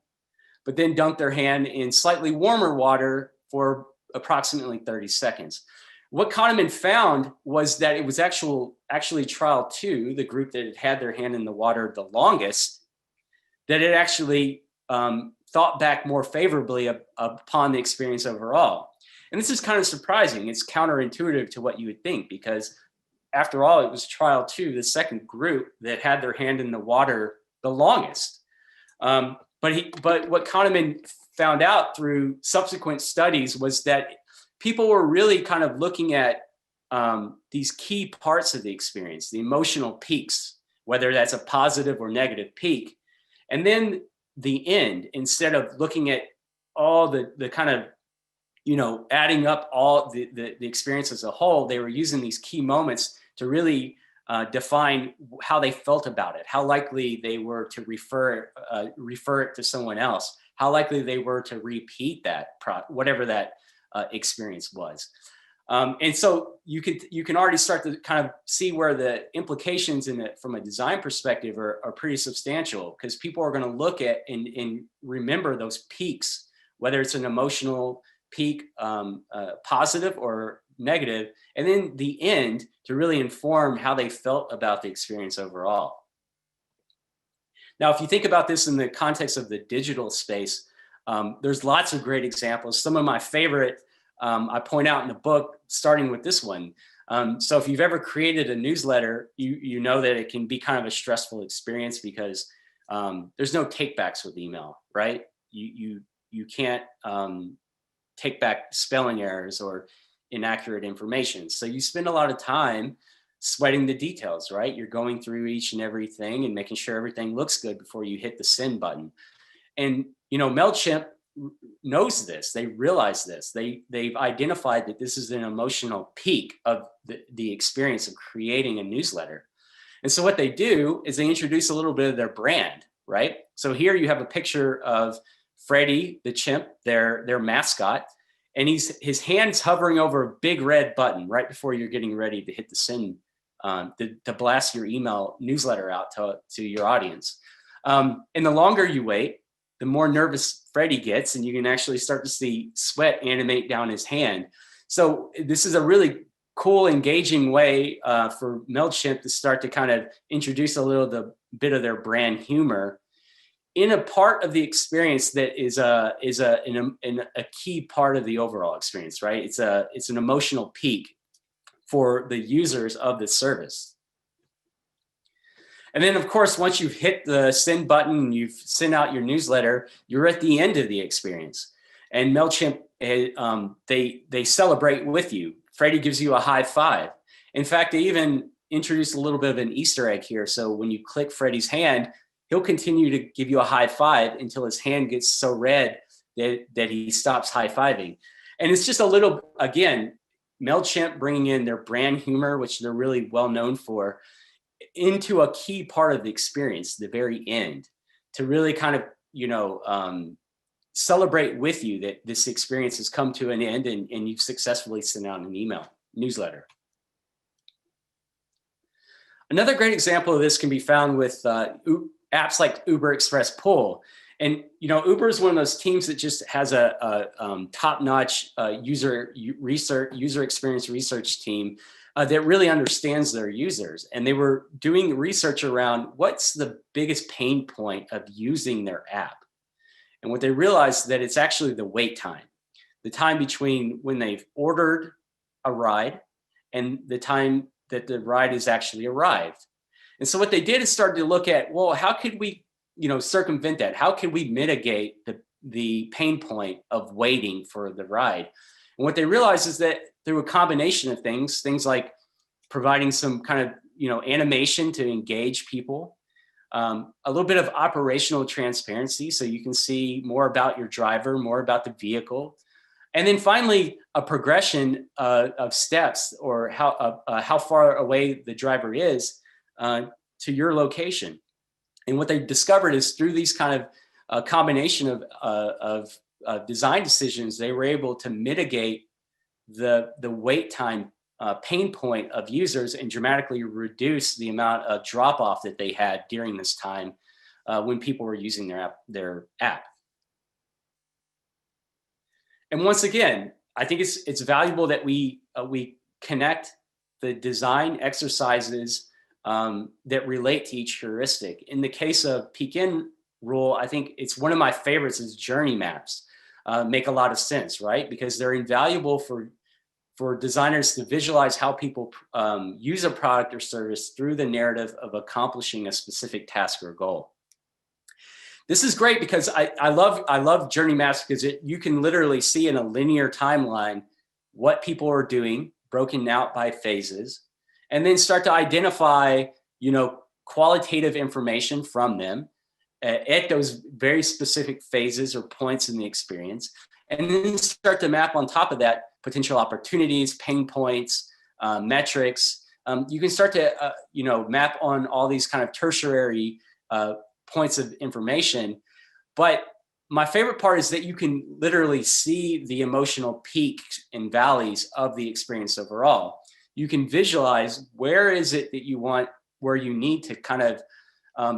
but then dunk their hand in slightly warmer water for approximately 30 seconds. What Kahneman found was that it was actually trial two, the group that had their hand in the water the longest, that it actually thought back more favorably upon the experience overall. And this is kind of surprising. It's counterintuitive to what you would think, because after all, it was trial two, the second group, that had their hand in the water the longest. But what Kahneman found out through subsequent studies was that people were really kind of looking at these key parts of the experience, the emotional peaks, whether that's a positive or negative peak, and then the end, instead of looking at all the kind of, adding up all the experience as a whole. They were using these key moments to really define how they felt about it, how likely they were to refer it to someone else, how likely they were to repeat that, whatever that experience was. And so you can already start to kind of see where the implications in it from a design perspective are pretty substantial, because people are going to look at and remember those peaks, whether it's an emotional peak, positive or negative, and then the end to really inform how they felt about the experience overall. Now, if you think about this in the context of the digital space, there's lots of great examples. Some of my favorite I point out in the book, starting with this one. So if you've ever created a newsletter, you know that it can be kind of a stressful experience, because there's no takebacks with email, right? You can't take back spelling errors or inaccurate information. So you spend a lot of time sweating the details, right? You're going through each and everything and making sure everything looks good before you hit the send button. And MailChimp knows this. They realize this. They've identified that this is an emotional peak of the experience of creating a newsletter. And so what they do is they introduce a little bit of their brand, right? So here you have a picture of Freddie the chimp, their mascot, and his hand's hovering over a big red button right before you're getting ready to hit the send to blast your email newsletter out to your audience. And the longer you wait, the more nervous Freddie gets, and you can actually start to see sweat animate down his hand. So this is a really cool, engaging way for MailChimp to start to kind of introduce a little bit of their brand humor in a part of the experience that is a key part of the overall experience, right? It's an emotional peak for the users of the service. And then, of course, once you've hit the send button and you've sent out your newsletter, you're at the end of the experience. And MailChimp, they celebrate with you. Freddie gives you a high five. In fact, they even introduced a little bit of an Easter egg here. So when you click Freddie's hand, he'll continue to give you a high five until his hand gets so red that he stops high-fiving. And it's just a little, again, MailChimp bringing in their brand humor, which they're really well known for, into a key part of the experience, the very end, to really kind of, celebrate with you that this experience has come to an end and you've successfully sent out an email newsletter. Another great example of this can be found with apps like Uber Express Pull. And, Uber is one of those teams that just has a top-notch user experience research team that really understands their users. And they were doing research around what's the biggest pain point of using their app. And what they realized that it's actually the wait time, the time between when they've ordered a ride and the time that the ride has actually arrived. And so what they did is started to look at, well, how could we, circumvent that? How can we mitigate the pain point of waiting for the ride? And what they realized is that through a combination of things like providing some kind of, animation to engage people, a little bit of operational transparency so you can see more about your driver, more about the vehicle. And then finally, a progression of steps or how far away the driver is to your location. And what they discovered is through these kind of combination of design decisions, they were able to mitigate the wait time pain point of users and dramatically reduce the amount of drop off that they had during this time when people were using their app. And once again, I think it's valuable that we connect the design exercises that relate to each heuristic. In the case of peek-in rule, I think it's one of my favorites is journey maps. Make a lot of sense, right? Because they're invaluable for designers to visualize how people use a product or service through the narrative of accomplishing a specific task or goal. This is great because I love journey maps because you can literally see in a linear timeline what people are doing, broken out by phases, and then start to identify, qualitative information from them at those very specific phases or points in the experience, and then start to map on top of that potential opportunities, pain points, metrics. You can start to, map on all these kind of tertiary points of information. But my favorite part is that you can literally see the emotional peaks and valleys of the experience overall. You can visualize where is it that you want, where you need to kind of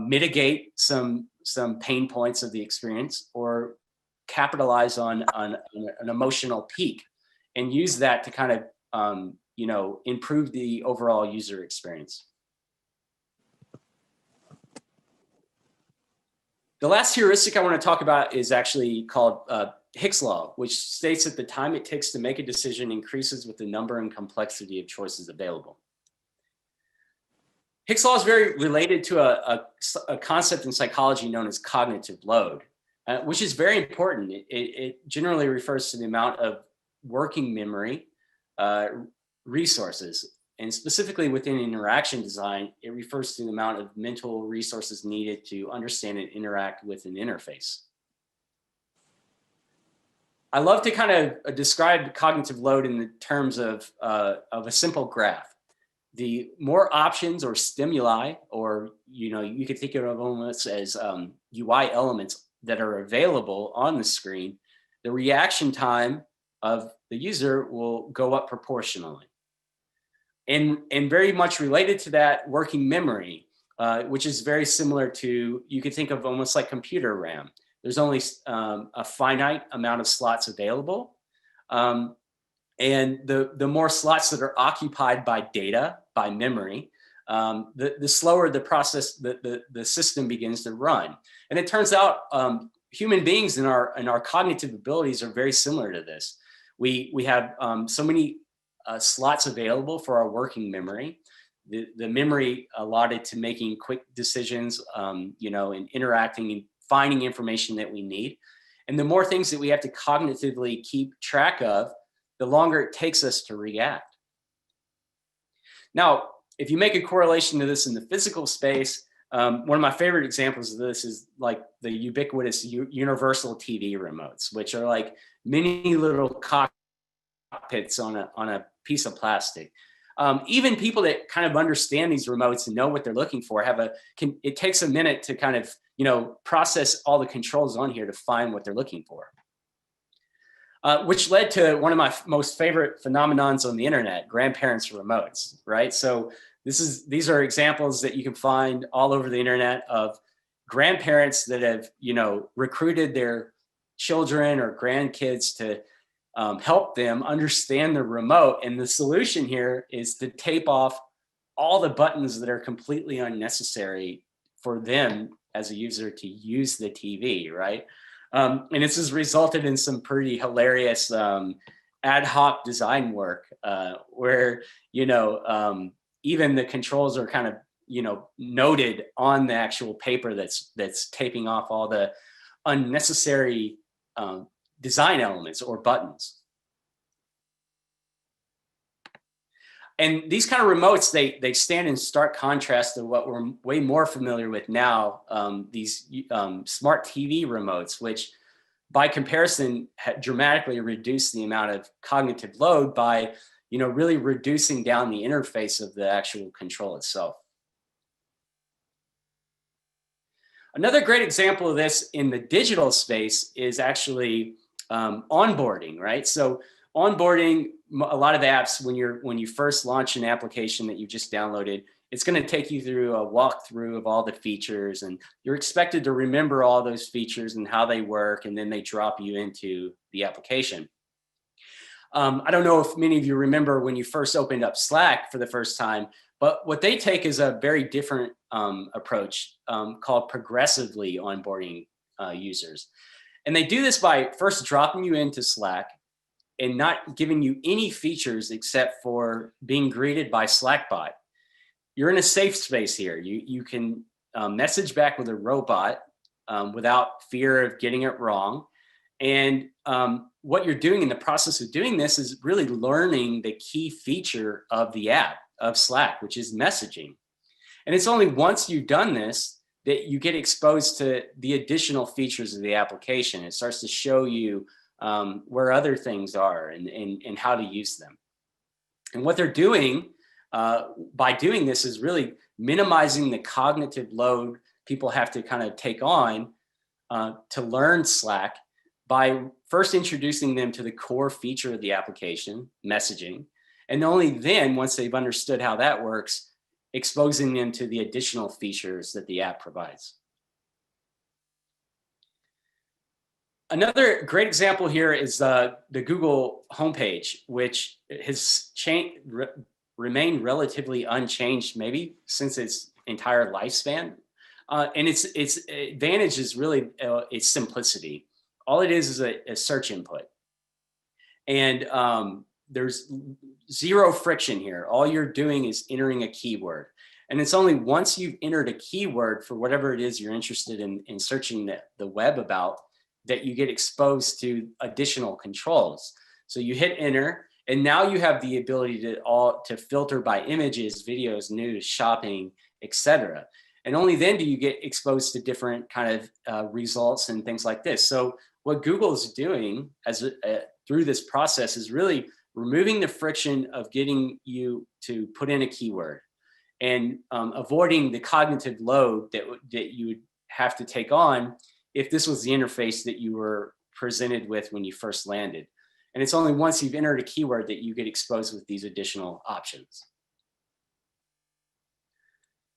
mitigate some pain points of the experience or capitalize on an emotional peak and use that to kind of, improve the overall user experience. The last heuristic I want to talk about is actually called Hicks law, which states that the time it takes to make a decision increases with the number and complexity of choices available. Hicks law is very related to a concept in psychology known as cognitive load, which is very important. It generally refers to the amount of working memory resources. And specifically within interaction design, it refers to the amount of mental resources needed to understand and interact with an interface. I love to kind of describe cognitive load in the terms of a simple graph. The more options or stimuli, or you could think of them almost as UI elements that are available on the screen, the reaction time of the user will go up proportionally. And very much related to that, working memory, which is very similar to, you could think of almost like computer RAM. There's only a finite amount of slots available. And the more slots that are occupied by data, by memory, the slower the process, the system begins to run. And it turns out human beings and our cognitive abilities are very similar to this. We have so many slots available for our working memory. The memory allotted to making quick decisions, and interacting and finding information that we need. And the more things that we have to cognitively keep track of, the longer it takes us to react. Now, if you make a correlation to this in the physical space, one of my favorite examples of this is like the ubiquitous universal TV remotes, which are like mini little cockpits on a piece of plastic. Even people that kind of understand these remotes and know what they're looking for it takes a minute to kind of process all the controls on here to find what they're looking for. Which led to one of my most favorite phenomenons on the internet, grandparents' remotes, right? So these are examples that you can find all over the internet of grandparents that have, recruited their children or grandkids to help them understand the remote. And the solution here is to tape off all the buttons that are completely unnecessary for them as a user to use the TV, right? And this has resulted in some pretty hilarious ad hoc design work where, even the controls are kind of, noted on the actual paper that's taping off all the unnecessary design elements or buttons. And these kind of remotes, they stand in stark contrast to what we're way more familiar with now, these smart TV remotes, which by comparison dramatically reduce the amount of cognitive load by really reducing down the interface of the actual control itself. Another great example of this in the digital space is actually onboarding, right? So onboarding, a lot of the apps, when you first launch an application that you just downloaded, it's going to take you through a walkthrough of all the features, and you're expected to remember all those features and how they work, and then they drop you into the application. I don't know if many of you remember when you first opened up Slack for the first time, but what they take is a very different approach called progressively onboarding users. And they do this by first dropping you into Slack and not giving you any features except for being greeted by Slackbot. You're in a safe space here. You can message back with a robot without fear of getting it wrong. And what you're doing in the process of doing this is really learning the key feature of the app, of Slack, which is messaging. And it's only once you've done this that you get exposed to the additional features of the application. It starts to show you where other things are and how to use them. And what they're doing by doing this is really minimizing the cognitive load people have to kind of take on to learn Slack by first introducing them to the core feature of the application, messaging, and only then, once they've understood how that works, exposing them to the additional features that the app provides. Another great example here is the Google homepage, which has remained relatively unchanged, maybe since its entire lifespan. And its advantage is really its simplicity. All it is a search input. And there's zero friction here. All you're doing is entering a keyword. And it's only once you've entered a keyword for whatever it is you're interested in searching the web about that you get exposed to additional controls. So you hit enter, and now you have the ability to filter by images, videos, news, shopping, etc. And only then do you get exposed to different kind of results and things like this. So what Google is doing through this process is really removing the friction of getting you to put in a keyword and avoiding the cognitive load that you would have to take on if this was the interface that you were presented with when you first landed. And it's only once you've entered a keyword that you get exposed with these additional options.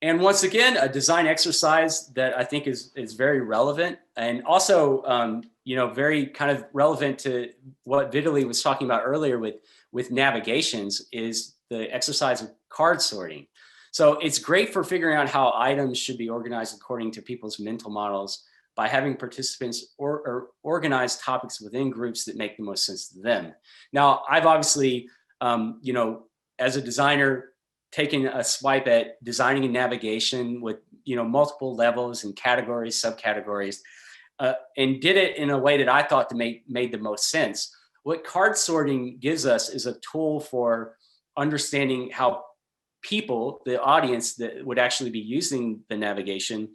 And once again, a design exercise that I think is very relevant, and also very kind of relevant to what Vitaly was talking about earlier with navigations, is the exercise of card sorting. So it's great for figuring out how items should be organized according to people's mental models by having participants or organize topics within groups that make the most sense to them. Now, I've obviously, as a designer, taken a swipe at designing a navigation with multiple levels and categories, subcategories, and did it in a way that I thought made the most sense. What card sorting gives us is a tool for understanding how people, the audience that would actually be using the navigation,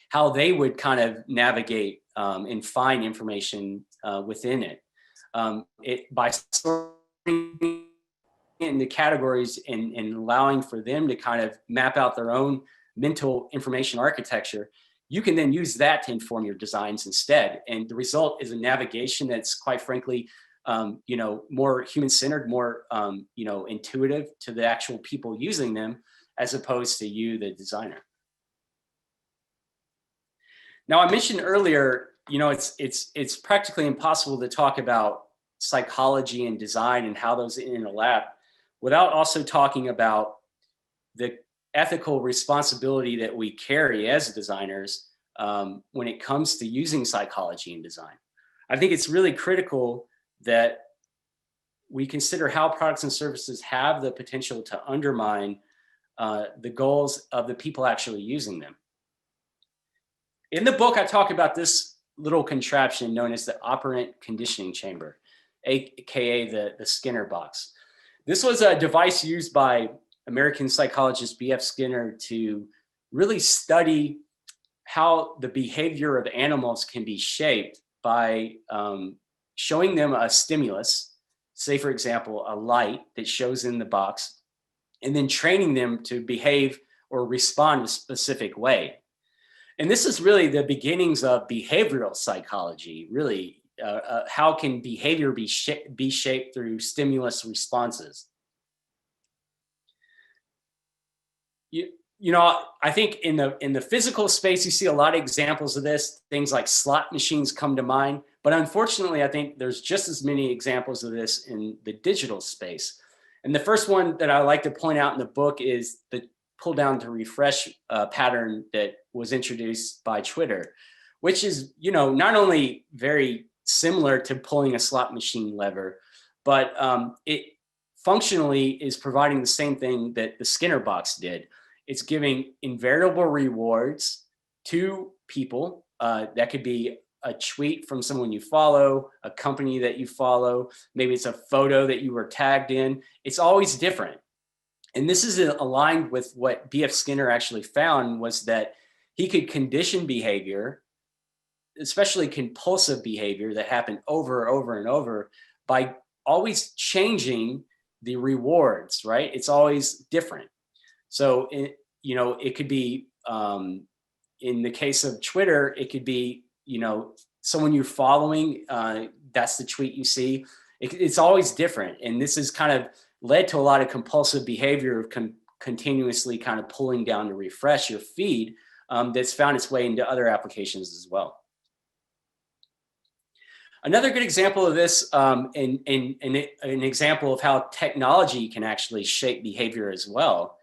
how they would kind of navigate and find information within it. By sorting in the categories and allowing for them to kind of map out their own mental information architecture, you can then use that to inform your designs instead. And the result is a navigation that's, quite frankly, more human-centered, more intuitive to the actual people using them, as opposed to you, the designer. Now, I mentioned earlier, it's practically impossible to talk about psychology and design and how those interlap without also talking about the ethical responsibility that we carry as designers when it comes to using psychology in design. I think it's really critical that we consider how products and services have the potential to undermine the goals of the people actually using them. In the book, I talk about this little contraption known as the operant conditioning chamber, AKA the Skinner box. This was a device used by American psychologist B.F. Skinner to really study how the behavior of animals can be shaped by showing them a stimulus, say, for example, a light that shows in the box, and then training them to behave or respond a specific way. And this is really the beginnings of behavioral psychology, really. How can behavior be shaped through stimulus responses? I think in the physical space, you see a lot of examples of this. Things like slot machines come to mind. But unfortunately, I think there's just as many examples of this in the digital space. And the first one that I like to point out in the book is the pull down to refresh pattern that was introduced by Twitter, which is, not only very similar to pulling a slot machine lever, but it functionally is providing the same thing that the Skinner box did. It's giving invariable rewards to people. That could be a tweet from someone you follow, a company that you follow. Maybe it's a photo that you were tagged in. It's always different. And this is aligned with what B.F. Skinner actually found, was that he could condition behavior, especially compulsive behavior that happened over and over, by always changing the rewards, right? It's always different. So, it could be, in the case of Twitter, it could be, someone you're following, that's the tweet you see. It's always different. And this has kind of led to a lot of compulsive behavior of continuously kind of pulling down to refresh your feed, that's found its way into other applications as well. Another good example of this, and an example of how technology can actually shape behavior as well,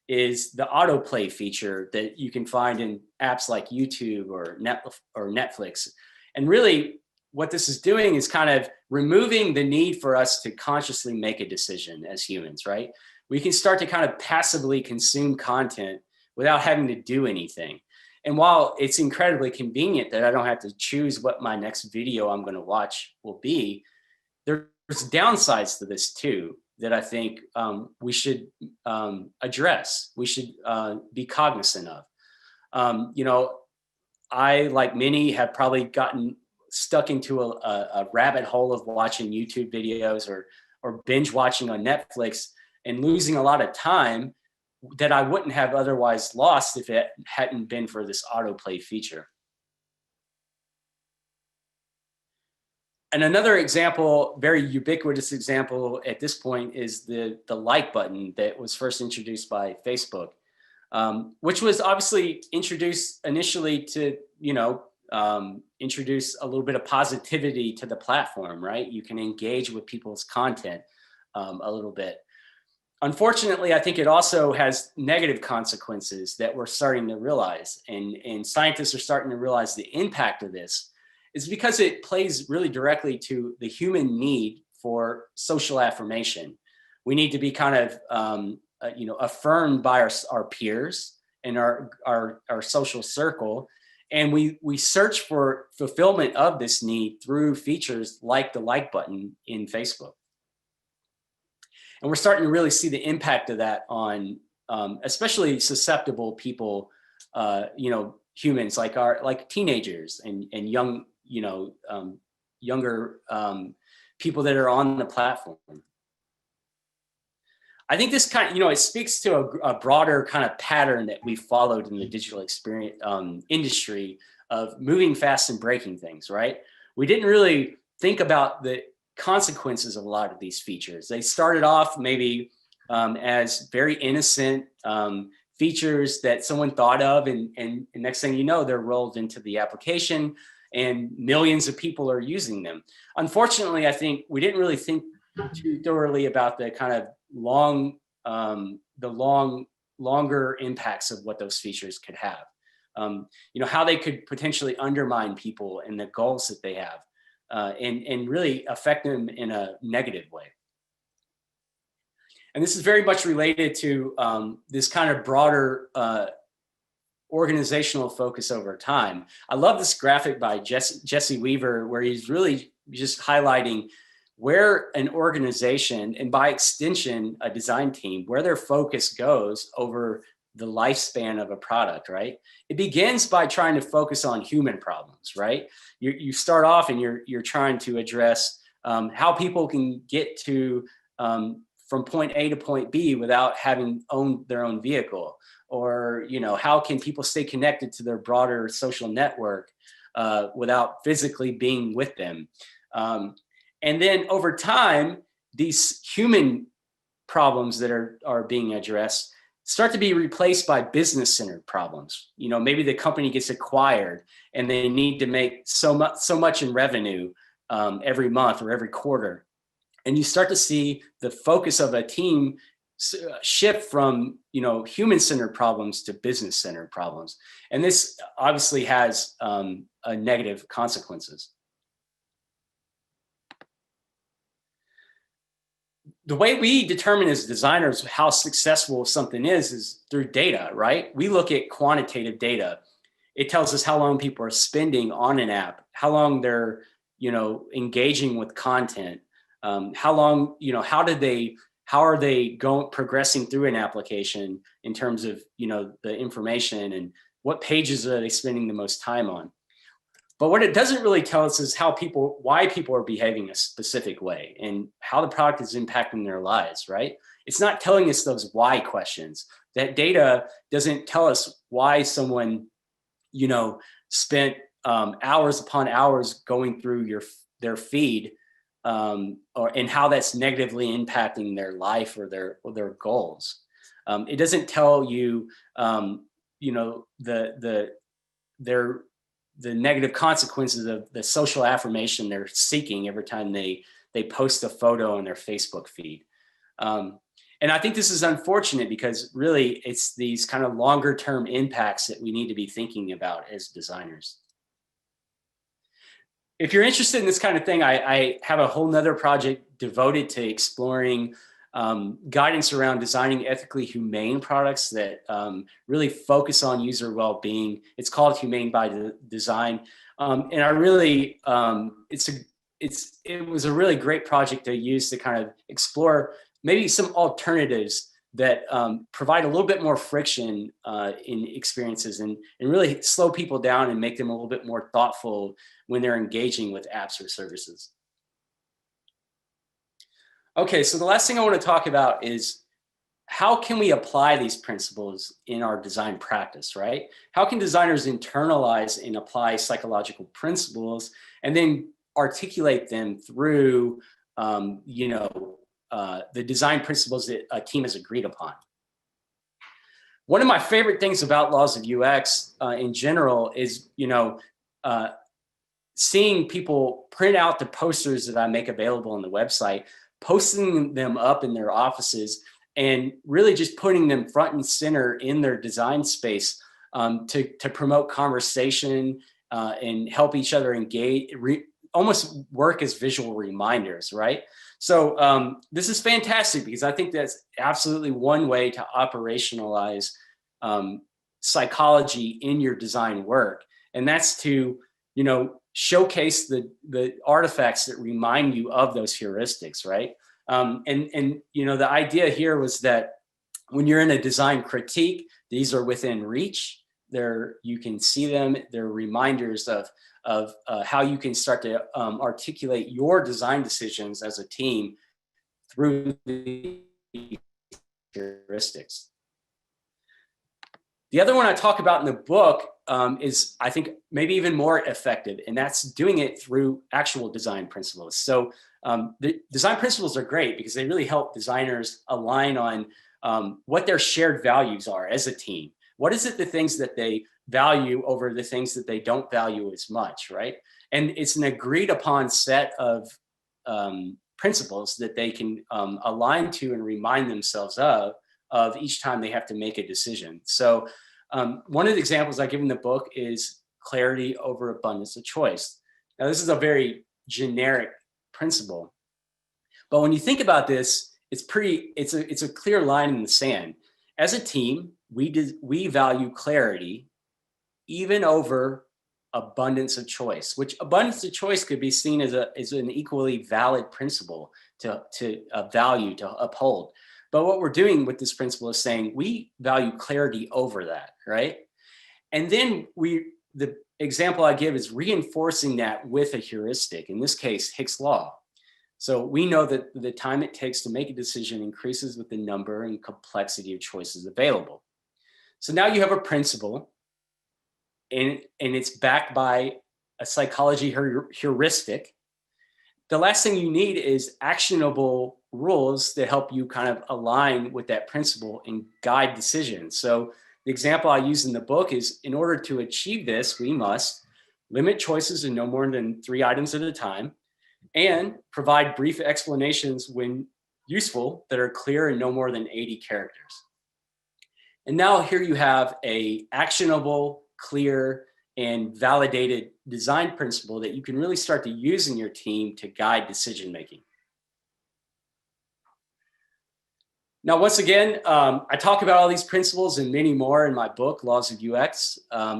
is the autoplay feature that you can find in apps like YouTube or Netflix. And really what this is doing is kind of removing the need for us to consciously make a decision as humans, right? We can start to kind of passively consume content without having to do anything. And while it's incredibly convenient that I don't have to choose what my next video I'm going to watch will be, there's downsides to this too that I think we should address. We should be cognizant of. I, like many, have probably gotten stuck into a rabbit hole of watching YouTube videos or binge watching on Netflix and losing a lot of time that I wouldn't have otherwise lost if it hadn't been for this autoplay feature. And another example, very ubiquitous example at this point, is the like button that was first introduced by Facebook, which was obviously introduced initially to, introduce a little bit of positivity to the platform, right? You can engage with people's content a little bit. Unfortunately, I think it also has negative consequences that we're starting to realize, and scientists are starting to realize the impact of this is because it plays really directly to the human need for social affirmation. We need to be kind of, affirmed by our peers and our social circle. And we search for fulfillment of this need through features like the like button in Facebook. And we're starting to really see the impact of that on especially susceptible people, humans like teenagers and young, younger people that are on the platform. I think this kind of, it speaks to a broader kind of pattern that we followed in the digital experience industry of moving fast and breaking things, right? We didn't really think about the consequences of a lot of these features. They started off maybe as very innocent features that someone thought of, and next thing you know, they're rolled into the application and millions of people are using them. Unfortunately, I think we didn't really think too thoroughly about the kind of longer impacts of what those features could have. How they could potentially undermine people and the goals that they have, and really affect them in a negative way. And this is very much related to this kind of broader organizational focus over time. I love this graphic by Jesse Weaver, where he's really just highlighting where an organization, and by extension, a design team, where their focus goes over the lifespan of a product, right? It begins by trying to focus on human problems, right? You start off and you're trying to address how people can get to from point A to point B without having owned their own vehicle, or how can people stay connected to their broader social network without physically being with them. And then over time, these human problems that are being addressed start to be replaced by business-centered problems. Maybe the company gets acquired and they need to make so much in revenue every month or every quarter. And you start to see the focus of a team shift from human-centered problems to business-centered problems. And this obviously has negative consequences. The way we determine as designers how successful something is through data, right? We look at quantitative data. It tells us how long people are spending on an app, how long they're, engaging with content, how long, how are they progressing through an application in terms of, the information, and what pages are they spending the most time on. But what it doesn't really tell us is why people are behaving a specific way and how the product is impacting their lives, right? It's not telling us those why questions. That data doesn't tell us why someone, spent hours upon hours going through their feed, and how that's negatively impacting their life or their goals. It doesn't tell you, the negative consequences of the social affirmation they're seeking every time they post a photo on their Facebook feed. And I think this is unfortunate because really it's these kind of longer term impacts that we need to be thinking about as designers. If you're interested in this kind of thing, I have a whole nother project devoted to exploring guidance around designing ethically humane products that really focus on user well-being. It's called Humane by Design, and I really it was a really great project to use to kind of explore maybe some alternatives that provide a little bit more friction in experiences and really slow people down and make them a little bit more thoughtful when they're engaging with apps or services. Okay, so the last thing I want to talk about is how can we apply these principles in our design practice, right? How can designers internalize and apply psychological principles and then articulate them through, the design principles that a team has agreed upon? One of my favorite things about laws of UX in general is, seeing people print out the posters that I make available on the website, posting them up in their offices, and really just putting them front and center in their design space to promote conversation and help each other engage, almost work as visual reminders, right? So this is fantastic because I think that's absolutely one way to operationalize psychology in your design work. And that's to, showcase the artifacts that remind you of those heuristics, right? And the idea here was that when you're in a design critique, these are within reach. You can see them. They're reminders of how you can start to articulate your design decisions as a team through the heuristics. The other one I talk about in the book is, I think, maybe even more effective, and that's doing it through actual design principles. So the design principles are great because they really help designers align on what their shared values are as a team. What is it, the things that they value over the things that they don't value as much, right? And it's an agreed upon set of principles that they can align to and remind themselves of each time they have to make a decision. So one of the examples I give in the book is clarity over abundance of choice. Now, this is a very generic principle, but when you think about this, it's a clear line in the sand. As a team, we value clarity even over abundance of choice, which abundance of choice could be seen as an equally valid principle to value, to uphold. But what we're doing with this principle is saying we value clarity over that, right? And then the example I give is reinforcing that with a heuristic, in this case, Hicks' law. So we know that the time it takes to make a decision increases with the number and complexity of choices available. So now you have a principle and it's backed by a psychology heuristic. The last thing you need is actionable rules that help you kind of align with that principle and guide decisions. So the example I use in the book is, in order to achieve this, we must limit choices to no more than 3 items at a time and provide brief explanations when useful that are clear and no more than 80 characters. And now here you have a actionable, clear, and validated design principle that you can really start to use in your team to guide decision making. Now, once again, I talk about all these principles and many more in my book, Laws of UX.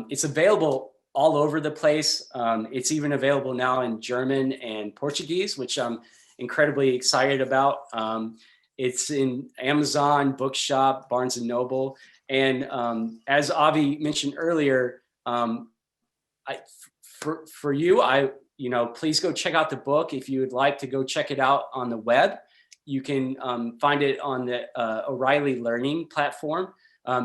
It's available all over the place. It's even available now in German and Portuguese, which I'm incredibly excited about. It's in Amazon, Bookshop, Barnes & Noble. And as Avi mentioned earlier, for you, please go check out the book. If you would like to go check it out on the web, you can find it on the O'Reilly Learning platform.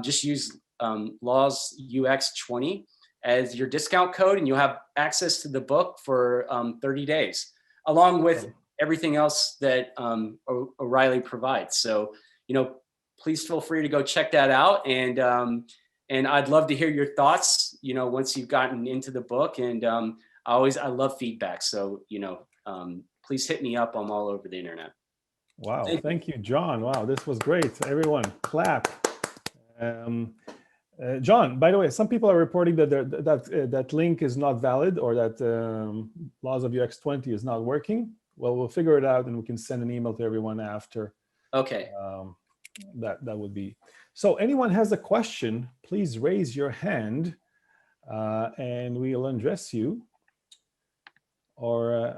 Just use Laws UX 20 as your discount code, and you'll have access to the book for 30 days, along with everything else that O'Reilly provides. So, please feel free to go check that out. And I'd love to hear your thoughts, once you've gotten into the book. And I love feedback. So, please hit me up. I'm all over the internet. Wow. Thank you, John. Wow, this was great. Everyone clap. John, by the way, some people are reporting that that link is not valid, or that Laws of UX 20 is not working. Well, we'll figure it out and we can send an email to everyone after. Okay. That would be. So anyone has a question, please raise your hand and we'll address you. Or,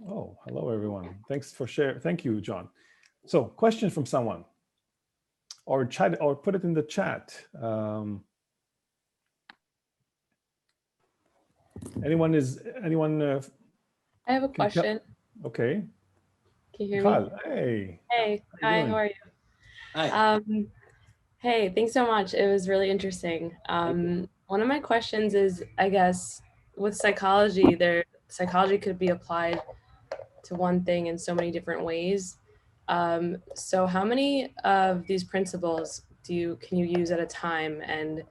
oh, hello, everyone. Thanks for sharing. Thank you, John. So question from someone. or chat, or put it in the chat. Anyone? I have a question. Okay. Can you hear me? Michal, hey. Hey, hi, doing? how are you? Hi. Hey, thanks so much. It was really interesting. One of my questions is, I guess, with psychology, psychology could be applied to one thing in so many different ways. So how many of these principles can you use at a time? And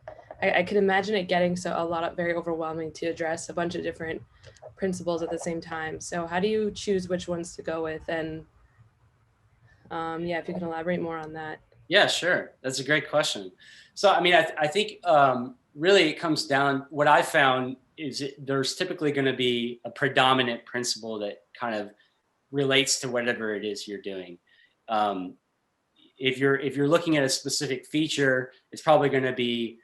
I could imagine it getting very overwhelming to address a bunch of different principles at the same time. So how do you choose which ones to go with? And yeah, if you can elaborate more on that. Yeah, sure. That's a great question. So, I mean, I think really it comes down, what I found is there's typically going to be a predominant principle that kind of relates to whatever it is you're doing. If you're looking at a specific feature, it's probably going to be,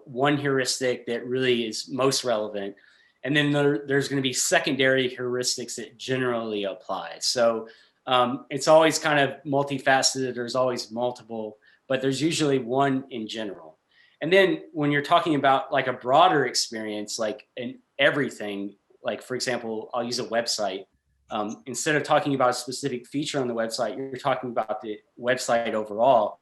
one heuristic that really is most relevant. And then there's going to be secondary heuristics that generally apply. So it's always kind of multifaceted. There's always multiple, but there's usually one in general. And then when you're talking about like a broader experience, like in everything, like for example, I'll use a website. Instead of talking about a specific feature on the website, you're talking about the website overall.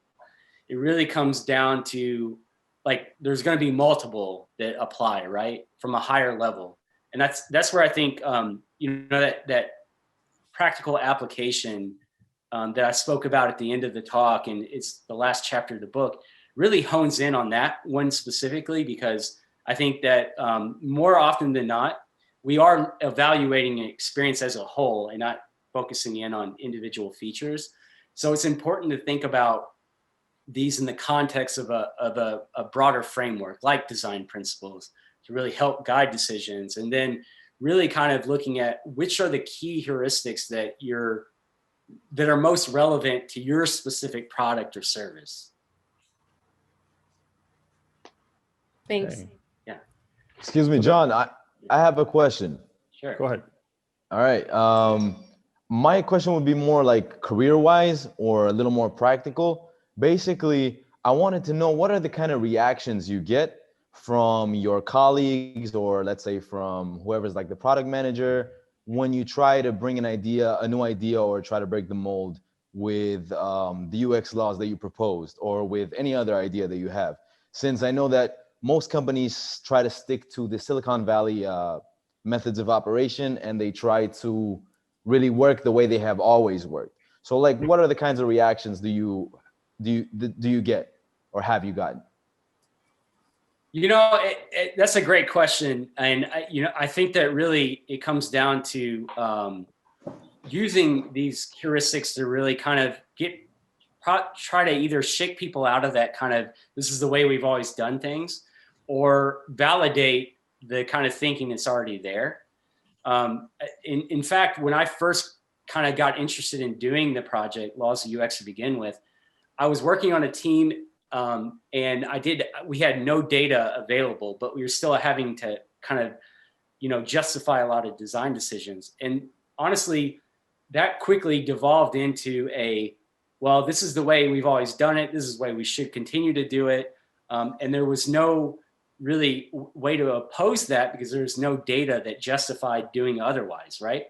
It really comes down to like, there's going to be multiple that apply, right? From a higher level. And that's where I think, that practical application that I spoke about at the end of the talk, and it's the last chapter of the book, really hones in on that one specifically, because I think that more often than not, we are evaluating an experience as a whole and not focusing in on individual features. So it's important to think about these in the context of a broader framework like design principles to really help guide decisions, and then really kind of looking at which are the key heuristics that are most relevant to your specific product or service. Thanks. Okay. Yeah. Excuse me, John, I have a question. Sure. Go ahead. All right. My question would be more like career-wise or a little more practical. Basically, I wanted to know what are the kind of reactions you get from your colleagues, or let's say from whoever's like the product manager, when you try to bring a new idea, or try to break the mold with the UX laws that you proposed, or with any other idea that you have. Since I know that most companies try to stick to the Silicon Valley methods of operation, and they try to really work the way they have always worked. So like, what are the kinds of reactions do you get, or have you gotten? That's a great question. And I think that really it comes down to using these heuristics to really kind of try to either shake people out of that kind of, this is the way we've always done things, or validate the kind of thinking that's already there. In fact, when I first kind of got interested in doing the project Laws of UX to begin with, I was working on a team and we had no data available, but we were still having to kind of, justify a lot of design decisions. And honestly, that quickly devolved into well, this is the way we've always done it. This is the way we should continue to do it. And there was no really way to oppose that because there's no data that justified doing otherwise, right?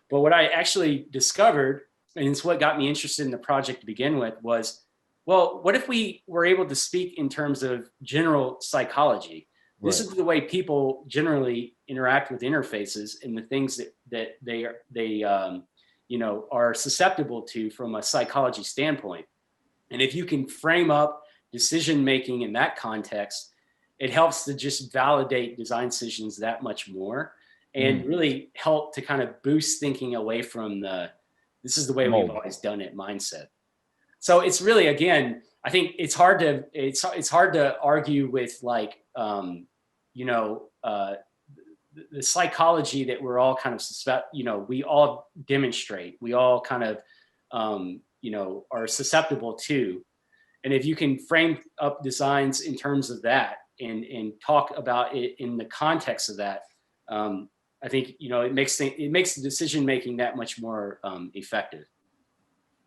But what I actually discovered, and it's what got me interested in the project to begin with, was, well, what if we were able to speak in terms of general psychology? Right. This is the way people generally interact with interfaces and the things that they are susceptible to from a psychology standpoint. And if you can frame up decision-making in that context, it helps to just validate design decisions that much more, and really help to kind of boost thinking away from this is the way we've always done it mindset. So it's really, again, I think it's hard to argue with like, the psychology that we're all kind of we all demonstrate, we all kind of, are susceptible to. And if you can frame up designs in terms of that and talk about it in the context of that, I think, it makes the decision-making that much more effective.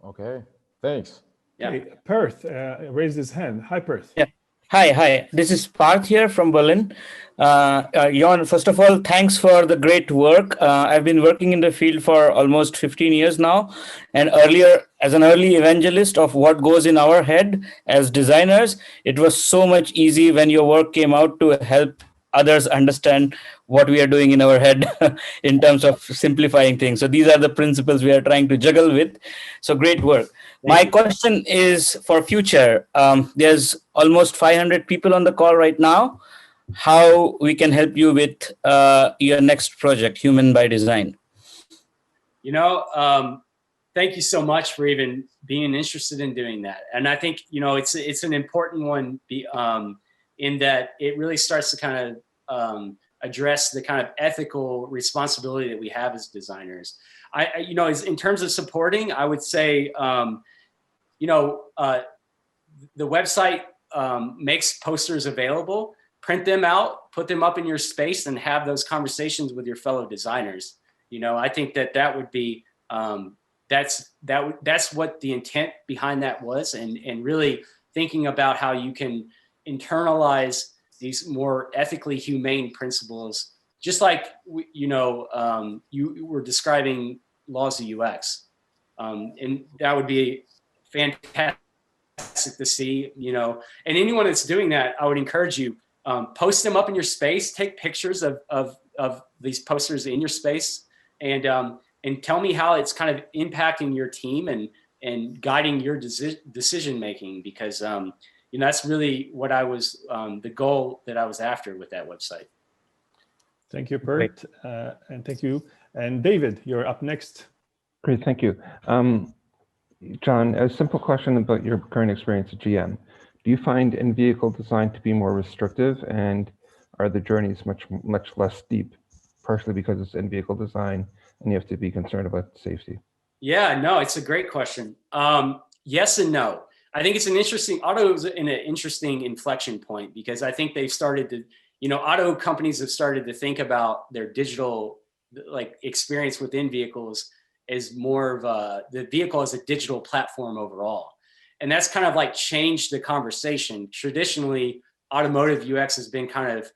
Okay, thanks. Yeah. Okay, Perth raised his hand. Hi, Perth. Yeah. Hi. This is Parth here from Berlin. Jon, first of all, thanks for the great work. I've been working in the field for almost 15 years now. And earlier, as an early evangelist of what goes in our head as designers, it was so much easy when your work came out to help others understand what we are doing in our head in terms of simplifying things. So these are the principles we are trying to juggle with. So great work. My question is for future. There's almost 500 people on the call right now. How we can help you with your next project, Human by Design? Thank you so much for even being interested in doing that. And I think, it's an important one in that it really starts to kind of address the kind of ethical responsibility that we have as designers. In terms of supporting, I would say, the website makes posters available, print them out, put them up in your space, and have those conversations with your fellow designers. I think that would be, that's what the intent behind that was, and really thinking about how you can internalize these more ethically humane principles, just like you were describing laws of UX, and that would be fantastic to see. And anyone that's doing that, I would encourage you, post them up in your space, take pictures of these posters in your space, and tell me how it's kind of impacting your team and guiding your decision making, because that's really what I was, the goal that I was after with that website. Thank you, Bert, and thank you. And David, you're up next. Great, thank you. Jon, a simple question about your current experience at GM. Do you find in-vehicle design to be more restrictive, and are the journeys much less steep, partially because it's in-vehicle design and you have to be concerned about safety? Yeah, no, it's a great question. Yes and no. I think it's auto's in an interesting inflection point, because I think they've started to, auto companies have started to think about their digital experience within vehicles as more of the vehicle as a digital platform overall. And that's kind of changed the conversation. Traditionally, automotive UX has been kind of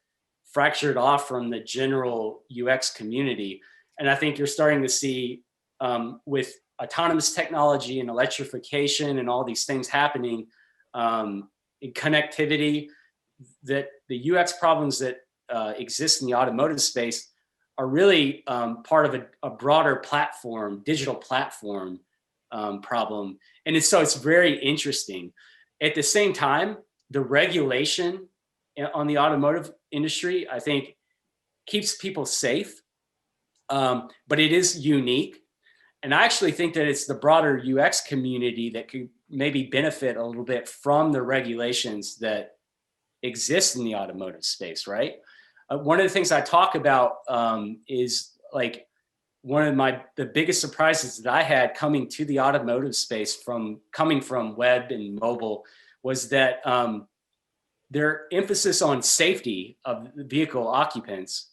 fractured off from the general UX community. And I think you're starting to see with autonomous technology and electrification and all these things happening in connectivity, that the UX problems that exist in the automotive space are really part of a broader platform, digital platform problem. And it's very interesting. At the same time, the regulation on the automotive industry, I think, keeps people safe, but it is unique. And I actually think that it's the broader UX community that could maybe benefit a little bit from the regulations that exist in the automotive space, right? One of the things I talk about is one of the biggest surprises that I had coming to the automotive space coming from web and mobile was that their emphasis on safety of the vehicle occupants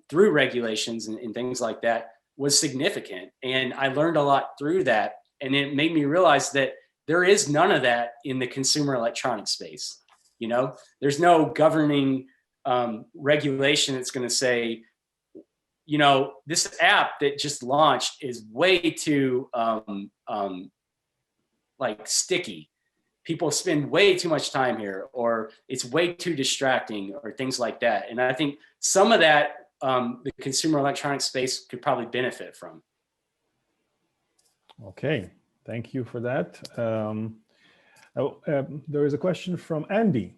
through regulations and things like that was significant. And I learned a lot through that. And it made me realize that there is none of that in the consumer electronics space. There's no governing regulation that's going to say, this app that just launched is way too sticky. People spend way too much time here, or it's way too distracting, or things like that. And I think some of that the consumer electronics space could probably benefit from. Okay, thank you for that. There is a question from Andy.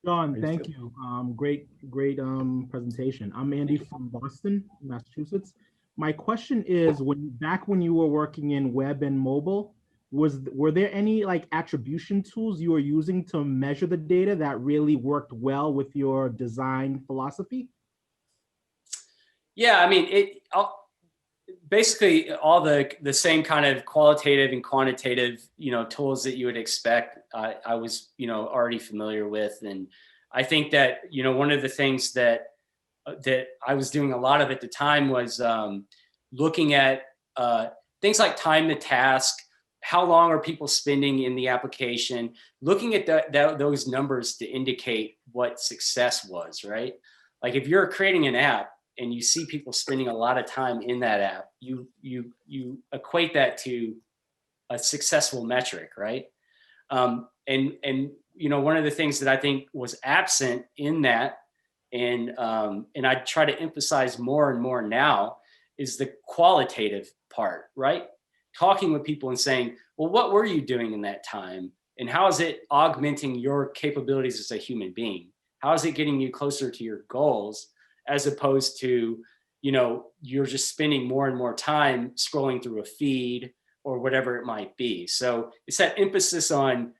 Jon, thank you. Great presentation. I'm Andy from Boston, Massachusetts. My question is, back when you were working in web and mobile, were there any attribution tools you were using to measure the data that really worked well with your design philosophy? Yeah, I mean, basically all the same kind of qualitative and quantitative, tools that you would expect. I was, already familiar with, and I think that, one of the things that I was doing a lot of at the time was looking at things like time to task, how long are people spending in the application, looking at those numbers to indicate what success was, right? Like if you're creating an app and you see people spending a lot of time in that app, you equate that to a successful metric, right? And you know, one of the things that I think was absent in that, and I try to emphasize more and more now, is the qualitative part, right? Talking with people and saying, well, what were you doing in that time? And how is it augmenting your capabilities as a human being? How is it getting you closer to your goals, as opposed to, you know, you're just spending more and more time scrolling through a feed or whatever it might be. So it's that emphasis on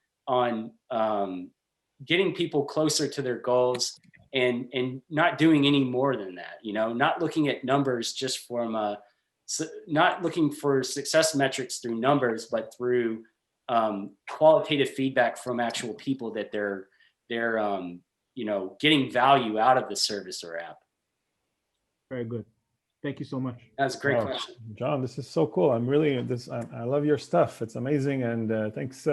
getting people closer to their goals, and not doing any more than that, you know, not looking at numbers just from not looking for success metrics through numbers, but through qualitative feedback from actual people that they're you know, getting value out of the service or app. Very good. Thank you so much. That's a great Wow. question. John, this is so cool. I'm really I love your stuff. It's amazing, and thanks.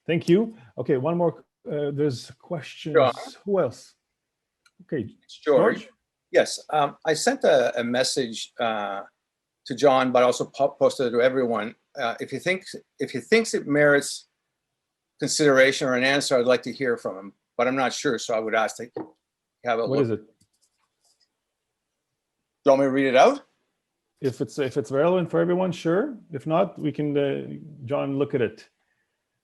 Thank you. Okay, one more. There's questions. Sure. Who else? Okay, George. Yes, I sent a message to John, but also posted it to everyone. If he thinks it merits consideration or an answer, I'd like to hear from him, but I'm not sure, so I would ask to have a look. What is it? Do you want me to read it out? If it's relevant for everyone, sure. If not, we can John look at it.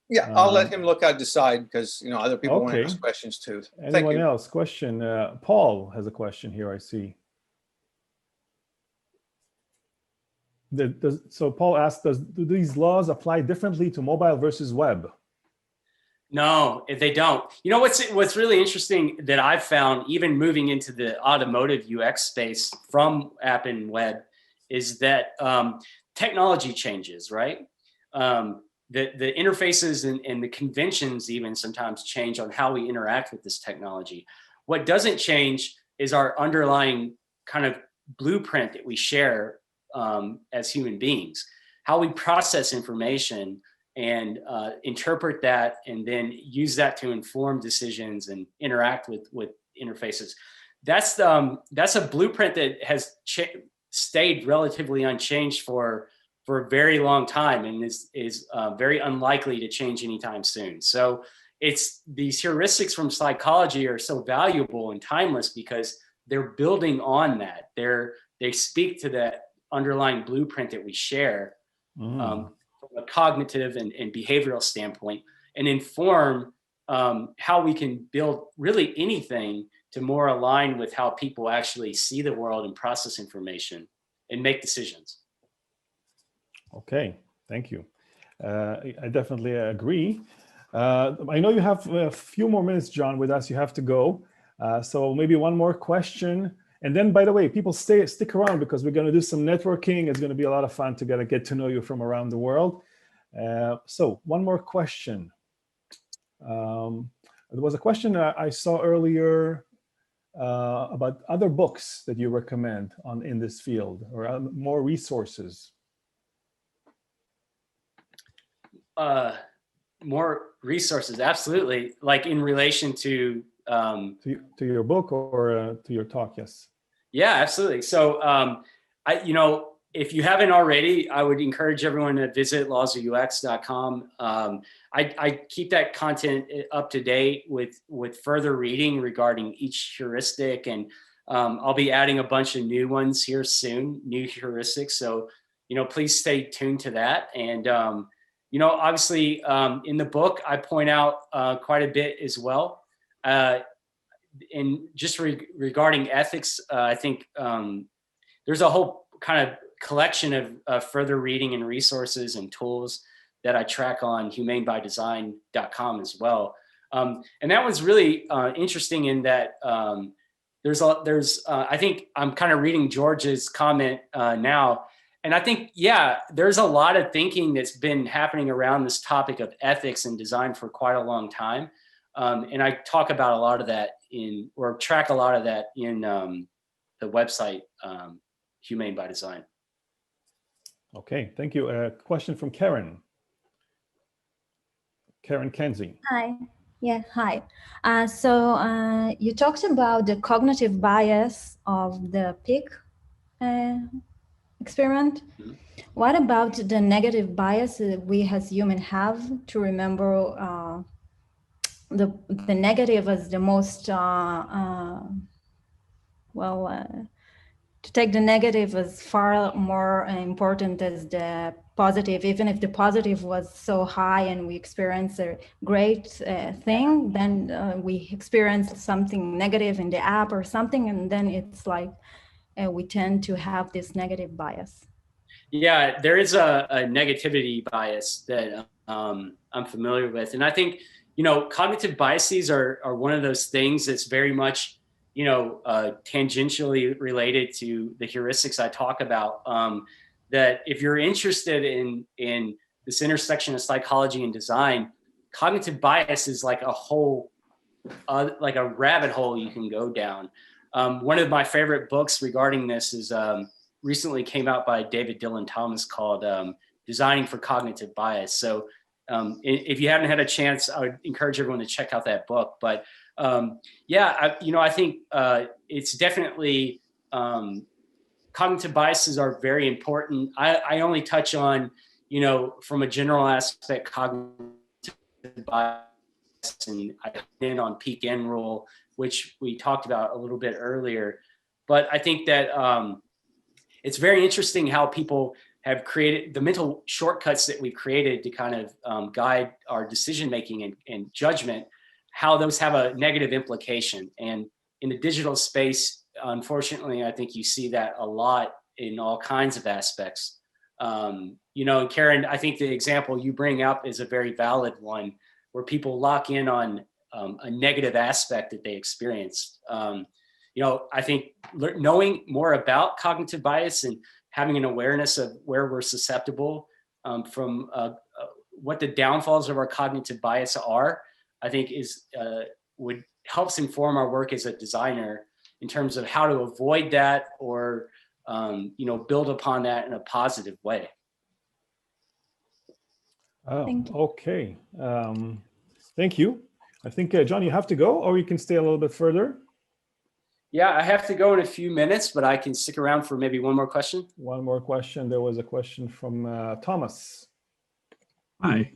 Yeah, I'll let him look out, decide, because you know other people want to Okay. ask questions too. Thank Anyone you. else? Question. Paul has a question here, I see. So Paul asked, do these laws apply differently to mobile versus web? No, if they don't. You know what's really interesting that I've found, even moving into the automotive UX space from app and web, is that technology changes, right? The interfaces and the conventions even sometimes change on how we interact with this technology. What doesn't change is our underlying kind of blueprint that we share as human beings, how we process information and interpret that, and then use that to inform decisions and interact with interfaces. That's a blueprint that has stayed relatively unchanged for a very long time, and is very unlikely to change anytime soon. So it's these heuristics from psychology are so valuable and timeless because they're building on that. They speak to that underlying blueprint that we share from a cognitive and behavioral standpoint, and inform how we can build really anything to more align with how people actually see the world and process information and make decisions. Okay, thank you. I definitely agree. I know you have a few more minutes, John, with us. You have to go. So maybe one more question. And then, by the way, people stick around because we're going to do some networking. It's going to be a lot of fun to get to know you from around the world. So one more question. There was a question I saw earlier about other books that you recommend in this field, or more resources. More resources, absolutely. Like in relation to your book or to your talk, yes. Yeah, absolutely. So, if you haven't already, I would encourage everyone to visit lawsofux.com. I keep that content up to date with further reading regarding each heuristic, and I'll be adding a bunch of new ones here soon, new heuristics. So, please stay tuned to that. And obviously, in the book, I point out quite a bit as well. And just regarding ethics, I think there's a whole kind of collection of further reading and resources and tools that I track on humanebydesign.com as well. And that was really interesting in that I think I'm kind of reading George's comment now. And I think, yeah, there's a lot of thinking that's been happening around this topic of ethics and design for quite a long time. And I talk about a lot of that track a lot of that in the website, Humane by Design. Okay, thank you. A question from Karen. Karen Kenzie. Hi. Yeah, hi. You talked about the cognitive bias of the pig experiment. What about the negative bias that we as humans have to remember the negative as the most, to take the negative as far more important as the positive, even if the positive was so high and we experience a great thing, then we experience something negative in the app or something, and then it's like we tend to have this negative bias. Yeah, there is a negativity bias that I'm familiar with. And I think, cognitive biases are one of those things that's very much, tangentially related to the heuristics I talk about. That if you're interested in this intersection of psychology and design, cognitive bias is like a whole, like a rabbit hole you can go down. One of my favorite books regarding this is recently came out by David Dylan Thomas called Designing for Cognitive Bias. So if you haven't had a chance, I would encourage everyone to check out that book. But I think it's definitely cognitive biases are very important. I only touch on, from a general aspect, cognitive bias, and I in on peak end rule, which we talked about a little bit earlier. But I think that it's very interesting how people have created the mental shortcuts that we created to kind of guide our decision making and judgment, how those have a negative implication. And in the digital space, unfortunately, I think you see that a lot in all kinds of aspects. And Karen, I think the example you bring up is a very valid one, where people lock in on a negative aspect that they experienced. I think knowing more about cognitive bias and having an awareness of where we're susceptible from what the downfalls of our cognitive bias are, I think would helps inform our work as a designer in terms of how to avoid that or build upon that in a positive way. Oh, okay. Thank you. I think, John, you have to go, or you can stay a little bit further. Yeah, I have to go in a few minutes, but I can stick around for maybe one more question. One more question. There was a question from Thomas. Hi.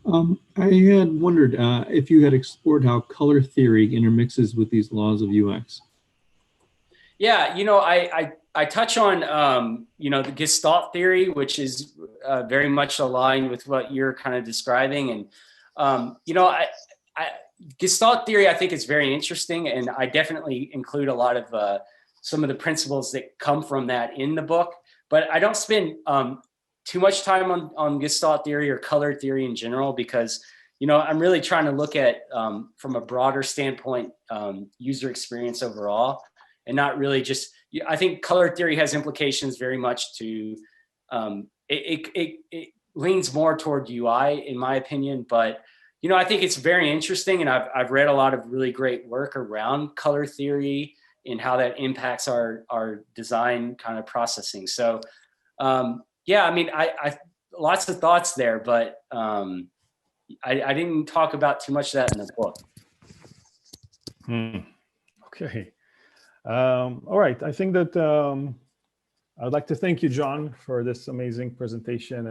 I had wondered if you had explored how color theory intermixes with these laws of UX. Yeah, I touch on, the Gestalt theory, which is very much aligned with what you're kind of describing. And, Gestalt theory, I think, is very interesting. And I definitely include a lot of some of the principles that come from that in the book. But I don't spend too much time on Gestalt theory or color theory in general, because, I'm really trying to look at, from a broader standpoint, user experience overall, and not really just, I think color theory has implications very much to, it leans more toward UI, in my opinion. But, I think it's very interesting, and I've read a lot of really great work around color theory and how that impacts our design kind of processing. So, I lots of thoughts there, but I didn't talk about too much of that in the book. Okay. All right. I think that I'd like to thank you, John, for this amazing presentation.